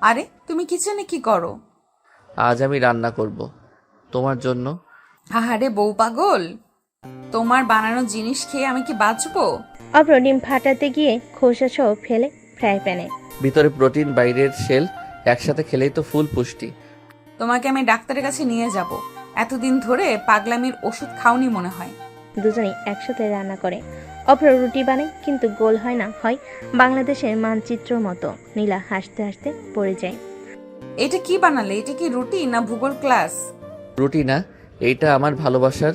আরে তুমি কিচেনে কি করো? আজ আমি রান্না করব তোমার জন্য। আহারে বউ পাগল, তোমার বানানো জিনিস খেয়ে আমি কি বাঁচবো? অভ্র ডিম ফাটাতে গিয়ে খোসা সহ ফেলে ফ্রাই প্যানে। ভিতরে প্রোটিন, বাইরের শেল, একসাথে খেলেই তো ফুল পুষ্টি। তোমাকে আমি ডাক্তারের কাছে নিয়ে যাব। এতদিন ধরে পাগলামির ওষুধ খাওনি মনে হয়। দুজনেই একসাথে রান্না করে। অভ্র রুটি বানায়, কিন্তু গোল হয় না, হয় বাংলাদেশের মানচিত্র মতো। নীলা হাসতে হাসতে পড়ে যায়। এটা কি বানালে? এটা কি রুটি না ভূগোল ক্লাস? রুটি না, এইটা আমার ভালোবাসার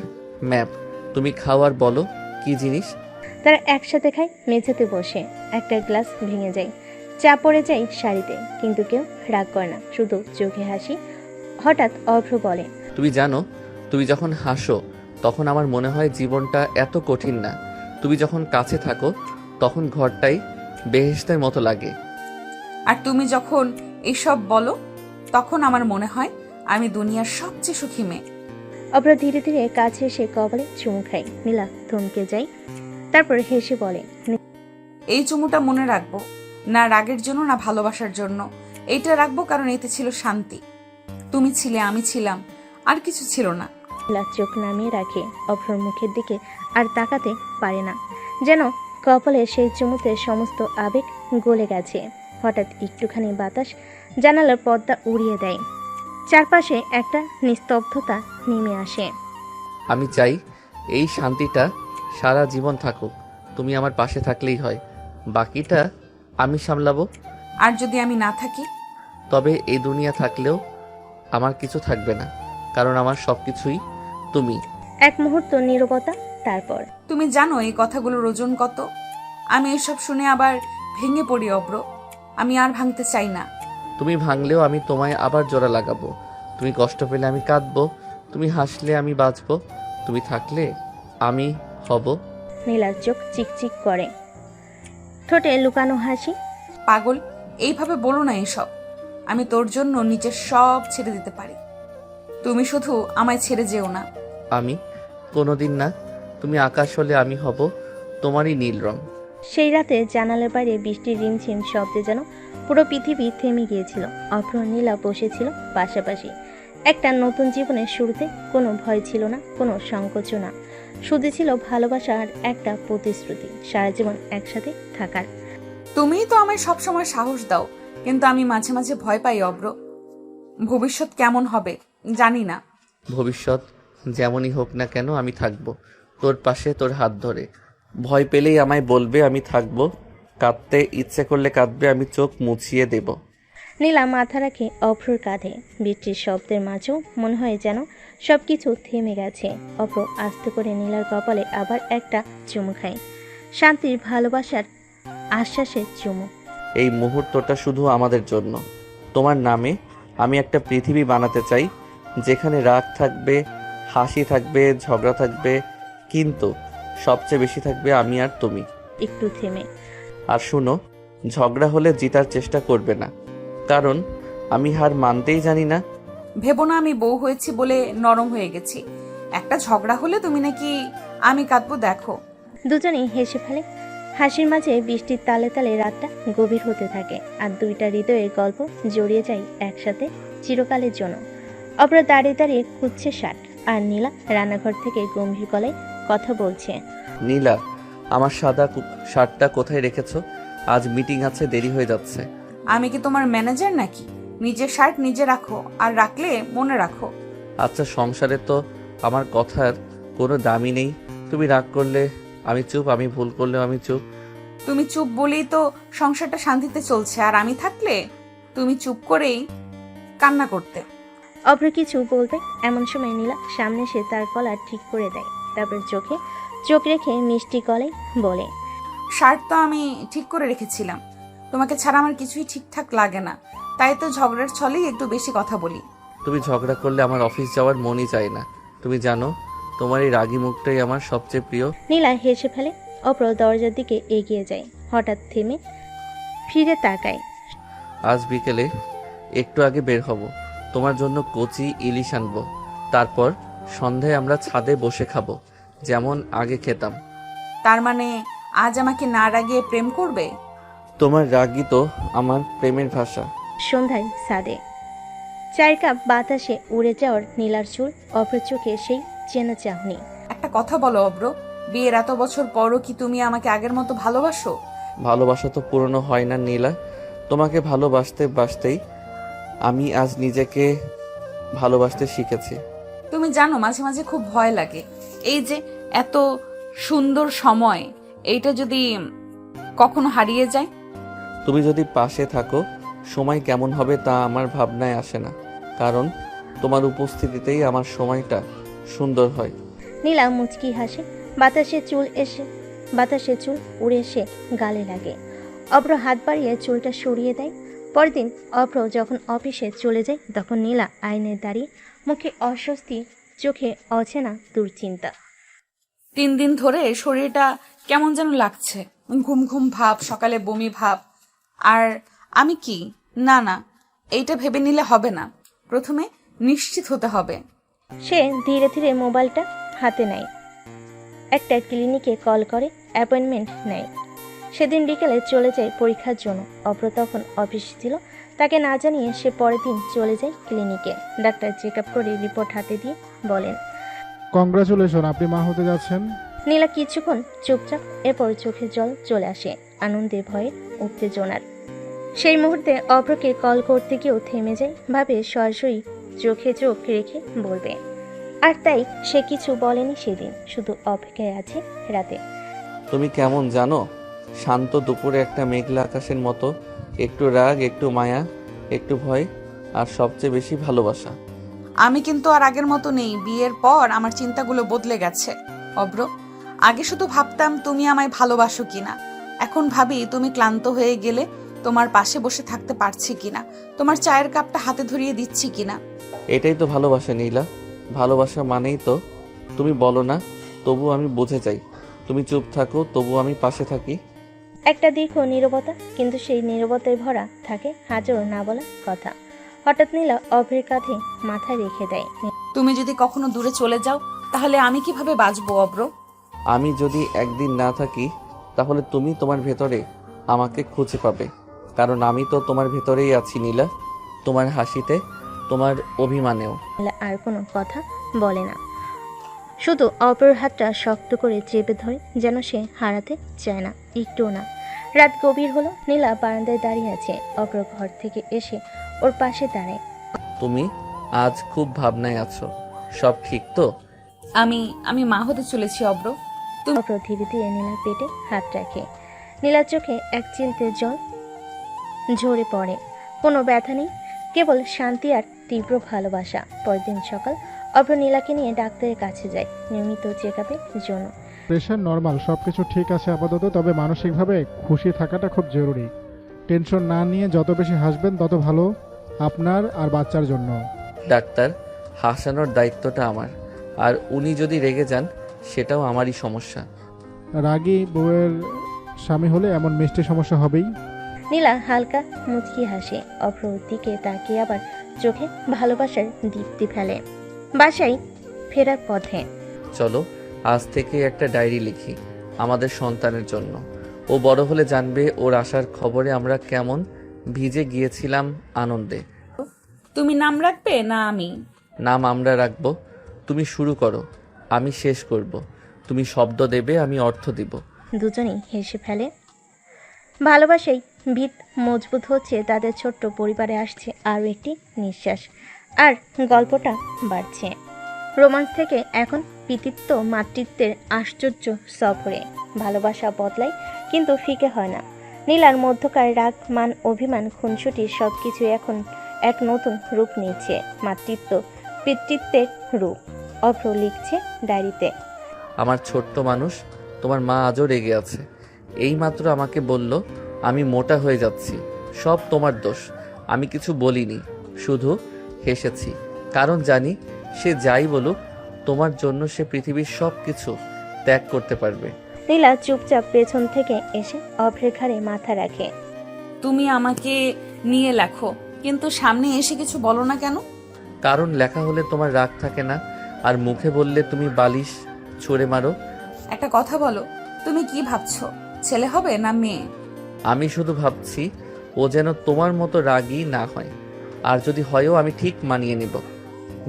ম্যাপ। তুমি খাও আর বলো কি জিনিস। তারা একসাথে খায়, মেঝেতে বসে। একটা গ্লাস ভেঙে যায়, চা পড়ে যায় শাড়িতে, কিন্তু কেউ রাগ করে না, শুধু চোখে হাসি। হঠাৎ অভ্র বলে, তুমি জানো, তুমি যখন হাসো তখন আমার মনে হয় জীবনটা এত কঠিন না। তুমি যখন কাছে থাকো তখন ঘরটাই বেহেশতের মতো লাগে। আর তুমি যখন এসব বলো তখন আমার মনে হয় আমি দুনিয়ার সবচেয়ে সুখী মেয়ে। অভ্র ধীরে ধীরে কাছে এসে কপালে চুমু খায়। নীলা থমকে যায়, তারপর হেসে বলে, এই চুমুটা মনে রাখবো, না রাগের জন্য না ভালোবাসার জন্য। এইটা রাখবো কারণ এতে ছিল শান্তি। তুমি ছিলে, আমি ছিলাম, আর কিছু ছিল না। নীলা চোখ নামিয়ে রাখে অভ্রর মুখের দিকে, আর তাকাতে পারে না, যেন কপালে সেই চুমুতে সমস্ত আবেগ গলে গেছে। হঠাৎ একটুখানি বাতাস জানালার পর্দা উড়িয়ে দেয়, চারপাশে একটা নিস্তব্ধতা নেমে আসে। আমি চাই এই শান্তিটা সারা জীবন থাকুক। তুমি আমার পাশে থাকলেই হয়, বাকিটা আমি সামলাবো। আর যদি আমি না থাকি? তবে এই দুনিয়া থাকলেও আমার কিছু থাকবে না, কারণ আমার সবকিছুই তুমি। এক মুহূর্ত নীরবতা, তারপর, তুমি জানো এই কথাগুলোর ওজন কত? আমি এসব শুনে আবার ভেঙে পড়ি অব্র। আমি আর ভাঙতে চাই না। তুমি ভাঙলেও আমি তোমায় আবার জোড়া লাগাবো। তুমি কষ্ট পেলে আমি কাঁদবো, তুমি হাসলে আমি বাঁচবো, তুমি থাকলে আমি হব। নীলার চোখ চিকচিক করে, ঠোঁটে লুকানো হাসি। পাগল, এইভাবে বলো না এসব। আমি তোর জন্য নিজের সব ছেড়ে দিতে পারি, তুমি শুধু আমায় ছেড়ে যেও না। আমি কোনোদিন না। তুমি আকাশ হলে আমি হব তোমারই নীল রং। সেই রাতে জানালার বাইরে বৃষ্টির রিমঝিম শব্দে যেন পুরো পৃথিবী থেমে গিয়েছিল। অভ্র নীলা বসেছিল পাশাপাশি। একটা নতুন জীবনের শুরুতে কোনো ভয় ছিল না, কোনো সংকোচ না, শুধু ছিল ভালোবাসা আর একটা প্রতিশ্রুতি, সারা জীবন একসাথে থাকার। তুমিই তো আমায় সবসময় সাহস দাও, কিন্তু আমি মাঝে মাঝে ভয় পাই অব্র। ভবিষ্যৎ কেমন হবে জানি না। ভবিষ্যৎ যেমনই হোক না কেন আমি থাকবো তোর পাশে, তোর হাত ধরে। ভয় পেলেই আমায় বলবে, আমি থাকবো। কাঁদতে ইচ্ছে করলে কাঁদবে, আমি চোখ মুছিয়ে দেব। নীলা মাথা রাখে অভ্রর কাঁধে। বৃষ্টির শব্দের মাঝেও মনে হয় যেন সবকিছু থেমে গেছে। অভ্র আস্তে করে নীলার কপালে আবার একটা চুমু খায়, শান্তির ভালোবাসার আশ্বাসের চুমু। এই মুহূর্তটা শুধু আমাদের জন্য। তোমার নামে আমি একটা পৃথিবী বানাতে চাই, যেখানে রাগ থাকবে, হাসি থাকবে, ঝগড়া থাকবে, কিন্তু সবচেয়ে বেশি থাকবে আমি আর তুমি। একটু থেমে, আর শুনো, ঝগড়া হলে জিতার চেষ্টা করবে না, কারণ আমি হার মানতেই জানি না। ভেবো না আমি বউ হয়েছি বলে নরম হয়ে গেছি। একটা ঝগড়া হলে তুমি নাকি আমি কাঁদবো, দেখো। দুজনেই হেসে ফেলে। হাসির মাঝে বৃষ্টির তালে তালে রাতটা গভীর হতে থাকে, আর দুইটা হৃদয়ের গল্প জড়িয়ে যায় একসাথে চিরকালের জন্য। অভ্র দাঁড়িয়ে দাঁড়িয়ে খুঁজছে শার্ট, আর নীলা রান্নাঘর থেকে গম্ভীর গলায় কথা বলছে। নীলা, আমার সাদা শার্টটা কোথায় রেখেছো? আজ মিটিং আছে, দেরি হয়ে যাচ্ছে। আমি কি তোমার ম্যানেজার নাকি? নিজের শার্ট নিজে রাখো, আর রাখলে মনে রাখো। আচ্ছা, সংসারে তো আমার কথার কোনো দামই নেই। তুমি রাগ করলে আমি চুপ, আমি ভুল করলেও আমি চুপ। তুমি চুপ বলেই তো সংসারটা শান্তিতে চলছে, আর আমি থাকলে তুমি চুপ করেই কান্না করতে। অভ্র কিছু বলবে এমন সময় নীলা সামনে এসে তার কলার ঠিক করে দেয়। তারপর চোখে চোখ রেখে মিষ্টি গলায় বলে, শার্ট তো আমি ঠিক করে রেখেছিলাম, তোমাকে ছাড়া আমার কিছুই ঠিকঠাক লাগে না, তাই তো ঝগড়ার ছলেই একটু বেশি কথা বলি। তুমি ঝগড়া করলে আমার অফিস যাওয়ার মনই চায় না। তুমি জানো তোমার এই রাগী মুখটাই আমার সবচেয়ে প্রিয়। নীলা হেসে ফেলে। অভ্র দরজার দিকে এগিয়ে যায়, হঠাৎ থেমে ফিরে তাকায়। আজ বিকেলে একটু আগে বের হব, তোমার জন্য কচি ইলিশ আনবো। তারপর সন্ধ্যায় আমরা ছাদে বসে খাবো, যেমন আগে খেতাম। তার মানে আজ আমাকে না রাগিয়ে প্রেম করবে? তোমার রাগই তো আমার প্রেমের ভাষা। সন্ধ্যায় ছাদে 4 কাপ বাতাসে উড়ে যাওয়ার নীলার চুল, অভ্র চোখে সেই চেনা চাহনি। একটা কথা বলো অব্র, বিয়ের এত বছর পরও কি তুমি আমাকে আগের মতো ভালোবাসো? ভালোবাসা তো পুরনো হয় না নীলা। তোমাকে ভালোবাসতে বাসতেই আমি আজ নিজেকে ভালোবাসতে শিখেছি। তুমি জানো মাঝে মাঝে খুব ভয় লাগে, এই যে এত সুন্দর সময়, এইটা যদি কখনো হারিয়ে যায়। তুমি যদি পাশে থাকো সময় কেমন হবে তা আমার ভাবনায় আসে না, কারণ তোমার উপস্থিতিতেই আমার সময়টা সুন্দর হয়। নীলা মুচকি হাসে। বাতাসে চুল উড়ে এসে গালে লাগে। অভ্র হাত বাড়িয়ে চুলটা সরিয়ে দেয়। পরদিন অভ্র যখন অফিসে চলে যায়, তখন নীলা আয়নায় দাঁড়িয়ে, মুখে অস্বস্তি, চোখে অচেনা দুশ্চিন্তা। 3 দিন ধরে শরীরটা কেমন যেন লাগছে, ঘুম ঘুম ভাব, সকালে বমি ভাব। আর আমি কি? না না, এইটা ভেবে নিলে হবে না, প্রথমে নিশ্চিত হতে হবে। সে ধীরে ধীরে মোবাইলটা হাতে নেয়, একটা ক্লিনিকে কল করে অ্যাপয়েন্টমেন্ট নেয়। সেদিন বিকেলে চলে যায় পরীক্ষার জন্য। অভ্র তখন অফিস ছিল, তাকে না জানিয়ে সে পরের দিন চলে যায় ক্লিনিকে। ডাক্তার চেক আপ করে রিপোর্ট হাতে দিয়ে বলেন, কংগ্রাচুলেশন, আপনি মা হতে যাচ্ছেন। নীলা কিছুক্ষণ চুপচাপ, এরপর চোখে জল চলে আসে, আনন্দে ভয়ে উত্তেজনার। সেই মুহূর্তে অভ্রকে কল করতে গিয়েও থেমে যায়, ভাবে সরাসরি চোখে চোখ রেখে বলবে। আর তাই সে কিছু বলেনি সেদিন, শুধু অপেক্ষায় আছে রাতে। তুমি কেমন জানো, শান্ত দুপুরে একটা মেঘলা আকাশের মতো, একটু রাগ, একটু মায়া, একটু ভয়, আর সবচেয়ে বেশি ভালোবাসা। আমি কিন্তু আর আগের মতো নেই। বিয়ের পর আমার চিন্তাগুলো বদলে গেছে অব্র। আগে শুধু ভাবতাম তুমি আমায় ভালোবাসো কিনা, এখন ভাবি তুমি ক্লান্ত হয়ে গেলে তোমার পাশে বসে থাকতে পারছি কিনা, তোমার চায়ের কাপটা হাতে ধরিয়ে দিচ্ছি কিনা। এটাই তো ভালোবাসা নীলা। ভালোবাসা মানেই তো তুমি বলো না, তবু আমি বুঝে যাই। তুমি চুপ থাকো, তবু আমি পাশে থাকি। একটা দীর্ঘ নীরবতা, কিন্তু সেই নীরবতায় ভরা থাকে হাজারো না বলা কথা। হঠাৎ নীলা অভ্রের কাঁধে মাথা রেখে দেয়। তুমি যদি কখনো দূরে চলে যাও, তাহলে আমি কিভাবে বাঁচবো অব্র? আমি যদি একদিন না থাকি, তাহলে তুমি তোমার ভেতরে আমাকে খুঁজে পাবে, কারণ আমি তো তোমার ভেতরেই আছি নীলা, তোমার হাসিতে, তোমার অভিমানেও। নীলা আর কোনো কথা বলে না, শুধু অপরের হাতটা শক্ত করে চেপে ধরে, যেন সে হারাতে চায় না, একটুও না। রাত গভীর হলো, নীলা বারান্দায় দাঁড়িয়ে আছে। অপর ঘর থেকে এসে ওর পাশে দাঁড়ায়। তুমি আজ খুব ভাবনায় আছো, সব ঠিক তো? আমি মা হতে চলেছি অব্র। অপর ধীরে ধীরে নীলার পেটে হাত রাখে। নীলার চোখে এক চিলতে জল ঝরে পড়ে। কোনো ব্যথা নেই, কেবল শান্তি আর তীব্র ভালোবাসা। পরদিন সকাল অভ্র নীলাকে নিয়ে ডাক্তারের কাছে যায় নিয়মিত চেক আপের জন্য। প্রেশার নর্মাল, সবকিছু ঠিক আছে আপাতত, তবে মানসিকভাবে খুশি থাকাটা খুব জরুরি। টেনশন না নিয়ে যত বেশি হাসবেন তত ভালো আপনার আর বাচ্চার জন্য। ডাক্তার, হাসানোর দায়িত্বটা আমার, আর উনি যদি রেগে যান সেটাও আমারই সমস্যা। রাগী বউয়ের স্বামী হলে এমন মিষ্টি সমস্যা হবেই। নীলা হালকা মুচকি হাসে। অভ্রর দিকে তাকিয়ে আবার চোখে ভালোবাসার দীপ্তি ফেলে। বাসায় ফেরার পথে, চলো আজ থেকে একটা ডায়েরি লিখি আমাদের সন্তানের জন্য। ও বড় হলে জানবে ওর আসার খবরে আমরা কেমন ভিজে গিয়েছিলাম আনন্দে। তুমি নাম রাখবে না আমি? নাম আমরা রাখবো। তুমি শুরু করো, আমি শেষ করব। তুমি শব্দ দেবে, আমি অর্থ দিব। দুজনেই হেসে ফেলে। ভালোবাসাই ভিত মজবুত হচ্ছে তাদের ছোট্ট পরিবারে। আসছে আরও একটি নিঃশ্বাস, আর গল্পটা বাড়ছে। রোমান্স থেকে এখন পিতৃত্ব মাতৃত্বের আশ্চর্য সফরে। ভালোবাসা বদলায় কিন্তু ফিকে হয় না। নীলার মধ্যকার রাগ, মান, অভিমান, খুনসুটি সবকিছু এখন এক নতুন রূপ নিয়েছে, মাতৃত্ব পিতৃত্বের রূপ। অভ্র লিখছে ডায়েরিতে। আমার ছোট্ট মানুষ, তোমার মা আজও রেগে আছে। এইমাত্র আমাকে বলল আমি মোটা হয়ে যাচ্ছি, সব তোমার দোষ। আমি কিছু বলিনি, শুধু হেসেছি, কারণ জানি সে যাই বলুক তোমার জন্য সে পৃথিবীর সব কিছু ত্যাগ করতে পারবে। নীলা চুপচাপ পেছন থেকে এসে অভ্রের ঘাড়ে মাথা রাখে। তুমি আমাকে নিয়ে লেখো, কিন্তু সামনে এসে কিছু বলো না কেন? কারণ লেখা হলে তোমার রাগ থাকে না, আর মুখে বললে তুমি বালিশ ছুঁড়ে মারো। একটা কথা বলো, তুমি কি ভাবছো, ছেলে হবে না মেয়ে? আমি শুধু ভাবছি ও যেন তোমার মতো রাগী না হয়, আর যদি হয়ও আমি ঠিক মানিয়ে নেব,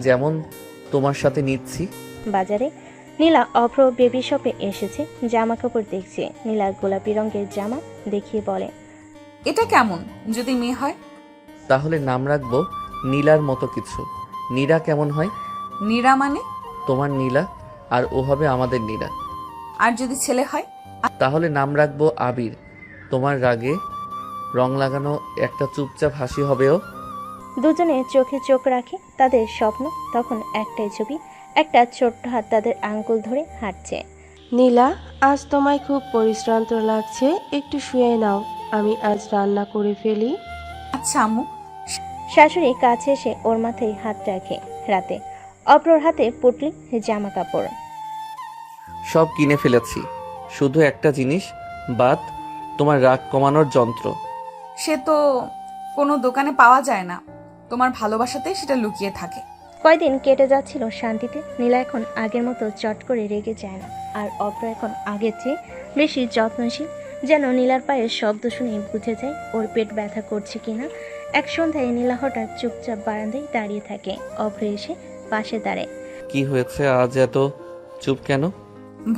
যেমন তোমার সাথে নিচ্ছি। বাজারে নীলা অভ্র বেবি শপে এসেছে, জামা কাপড় দেখছে। নীলা গোলাপি রঙের জামা দেখিয়ে বলে, এটা কেমন যদি মেয়ে হয়? তাহলে নাম রাখবো নীলার মতো কিছু। নীরা কেমন হয়? নীরা মানে? তোমার নীলা, আর ও হবে আমাদের নীরা। আর যদি ছেলে হয়? তাহলে নাম রাখবো আবির। তোমার রাগে রং লাগানো একটা চুপচাপ হাসি হবেও। দুজনে চোখে চোখ রাখে। তাদের স্বপ্ন তখন একটাই ছবি, একটা ছোট্ট হাত তাদের আঙ্গুল ধরে হাঁটছে। নীলা, আজ তোমায় খুব পরিশ্রান্ত লাগছে, একটু শুয়ে নাও, আমি আজ রান্না করে ফেলি। আচ্ছা আম্মু। শাশুড়ি কাছে এসে ওর মাথায় হাত রাখে। রাতে অপরর হাতে পুটলি জামা কাপড়। সব কিনে ফেলেছি, শুধু একটা জিনিস বাদ, তোমার রাগ কমানোর যন্ত্র। সে তো কোনো দোকানে পাওয়া যায় না, তোমার ভালোবাসাতেই সেটা লুকিয়ে থাকে। কয়দিন কেটে যাচ্ছিল শান্তিতে। নীলা এখন আগের মতো চট করে রেগে যায় না, আর অভ্র এখন আগের চেয়ে বেশি যত্নশীল। যেন নীলার পায়ের শব্দ শুনেই বুঝে যায় ওর পেট ব্যথা করছে কিনা। এক সন্ধ্যায় নীলা হঠাৎ চুপচাপ বারান্দায় দাঁড়িয়ে থাকে। অভ্র এসে পাশে দাঁড়ায়। কি হয়েছে আজ এত চুপ কেন?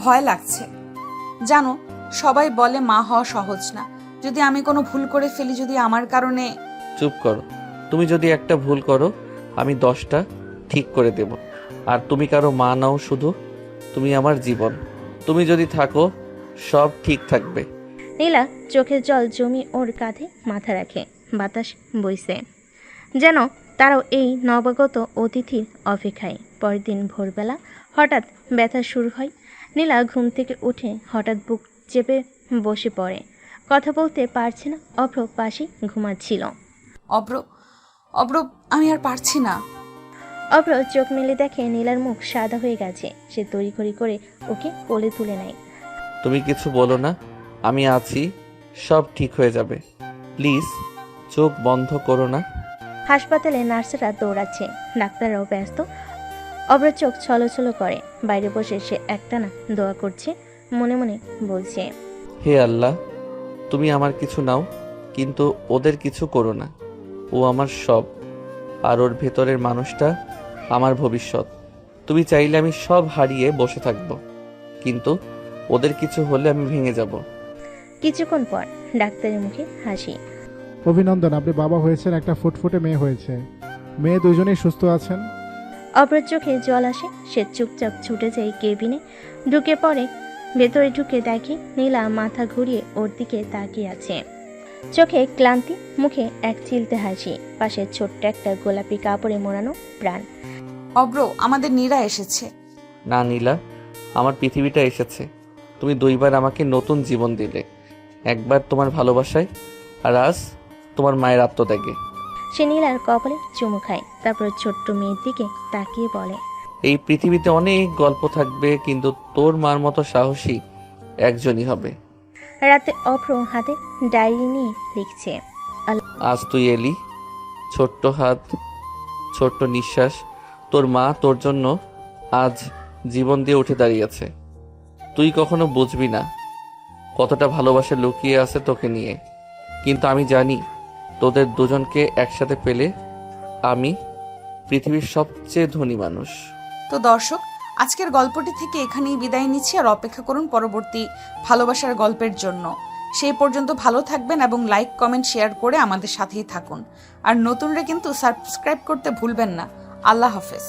ভয় লাগছে। জানো, সবাই বলে মা হওয়া সহজ না। যদি আমি কোনো ভুল করে ফেলি, যদি আমার কারণে। চুপ করো। তুমি যদি একটা ভুল করো আমি 10টা ঠিক করে দেব। আর তুমি কারো মা নাও, শুধু তুমি আমার জীবন। তুমি যদি থাকো সব ঠিক থাকবে। নীলা চোখের জল জমি ওর কাঁধে মাথা রাখে। বাতাস বইছে, যেন তারাও এই নবাগত অতিথির অপেক্ষায়। পরের দিন ভোরবেলা হঠাৎ ব্যথা শুরু হয়। নীলা ঘুম থেকে উঠে হঠাৎ বুক চেপে বসে পড়ে। কথা বলতে পারছে না। অভ্র পাশে ঘুমাচ্ছিল। অভ্র, অভ্র, আমি আর পারছি না। অভ্র চোখ মেলে দেখে নীলার মুখ সাদা হয়ে গেছে। সে তড়িঘড়ি করে ওকে কোলে তুলে নেয়। তুমি কিছু বলো না, আমি আছি, সব ঠিক হয়ে যাবে। প্লিজ চোখ বন্ধ করো না। হাসপাতালে নার্সরা দৌড়াচ্ছে, ডাক্তাররাও ব্যস্ত। অভ্র চোখ ছলছল করে। বাইরে বসে সে একটানা দোয়া করছে, মনে মনে বলছে, হে আল্লাহ, তুমি আমার কিছু নাও, কিন্তু ওদের কিছু করো না। ও আমার সব, আর ওর ভেতরের মানুষটা আমার ভবিষ্যৎ। তুমি চাইলে আমি সব হারিয়ে বসে থাকব, কিন্তু ওদের কিছু হলে আমি ভেঙে যাব। কিছুক্ষণ পর ডাক্তারের মুখে হাসি। অভিনন্দন, আপনি বাবা হয়েছেন, একটা ফুটফুটে মেয়ে হয়েছে। মেয়ে দুজনেই সুস্থ আছেন। অপরের চোখে জল আসে। সে চুপচাপ ছুটে যায় কেবিনে, ঢুকে পড়ে। ভেতরে ঢুকে দেখে নীলা মাথা ঘুরিয়ে ওর দিকে তাকিয়ে আছে। চোখে ক্লান্তি, মুখে এক চিলতে হাসি, পাশে ছোট্ট একটা গোলাপি কাপড়ে মোড়ানো প্রাণ। অভ্র, আমাদের নীরা এসেছে। না নীলা, আমার পৃথিবীটা এসেছে। তুমি 2বার আমাকে নতুন জীবন দিলে, একবার তোমার ভালোবাসায়, আর আজ তোমার মায়ের আত্মত্যাগে। সে নীলার কপালে চুমু খায়, তারপর ছোট্ট মেয়ের দিকে তাকিয়ে বলে, এই পৃথিবীতে অনেক গল্প থাকবে, কিন্তু তোর মার মতো সাহসী একজনই হবে। রাতে অভ্র হাতে ডায়েরি নিয়ে লিখছে, আজ তুই এলি, ছোট্ট হাত, ছোট্ট নিঃশ্বাস। তোর মা তোর জন্য আজ জীবন দিয়ে উঠে দাঁড়িয়েছে। তুই কখনো বুঝবি না কতটা ভালোবাসা লুকিয়ে আছে তোকে নিয়ে, কিন্তু আমি জানি তোদের দুজনকে একসাথে পেলে আমি পৃথিবীর সবচেয়ে ধনী মানুষ। তো দর্শক, আজকের গল্পটি থেকে এখানেই বিদায় নিচ্ছি। আর অপেক্ষা করুন পরবর্তী ভালোবাসার গল্পের জন্য। সেই পর্যন্ত ভালো থাকবেন এবং লাইক, কমেন্ট, শেয়ার করে আমাদের সাথেই থাকুন। আর নতুনরা কিন্তু সাবস্ক্রাইব করতে ভুলবেন না। আল্লাহ হাফেজ।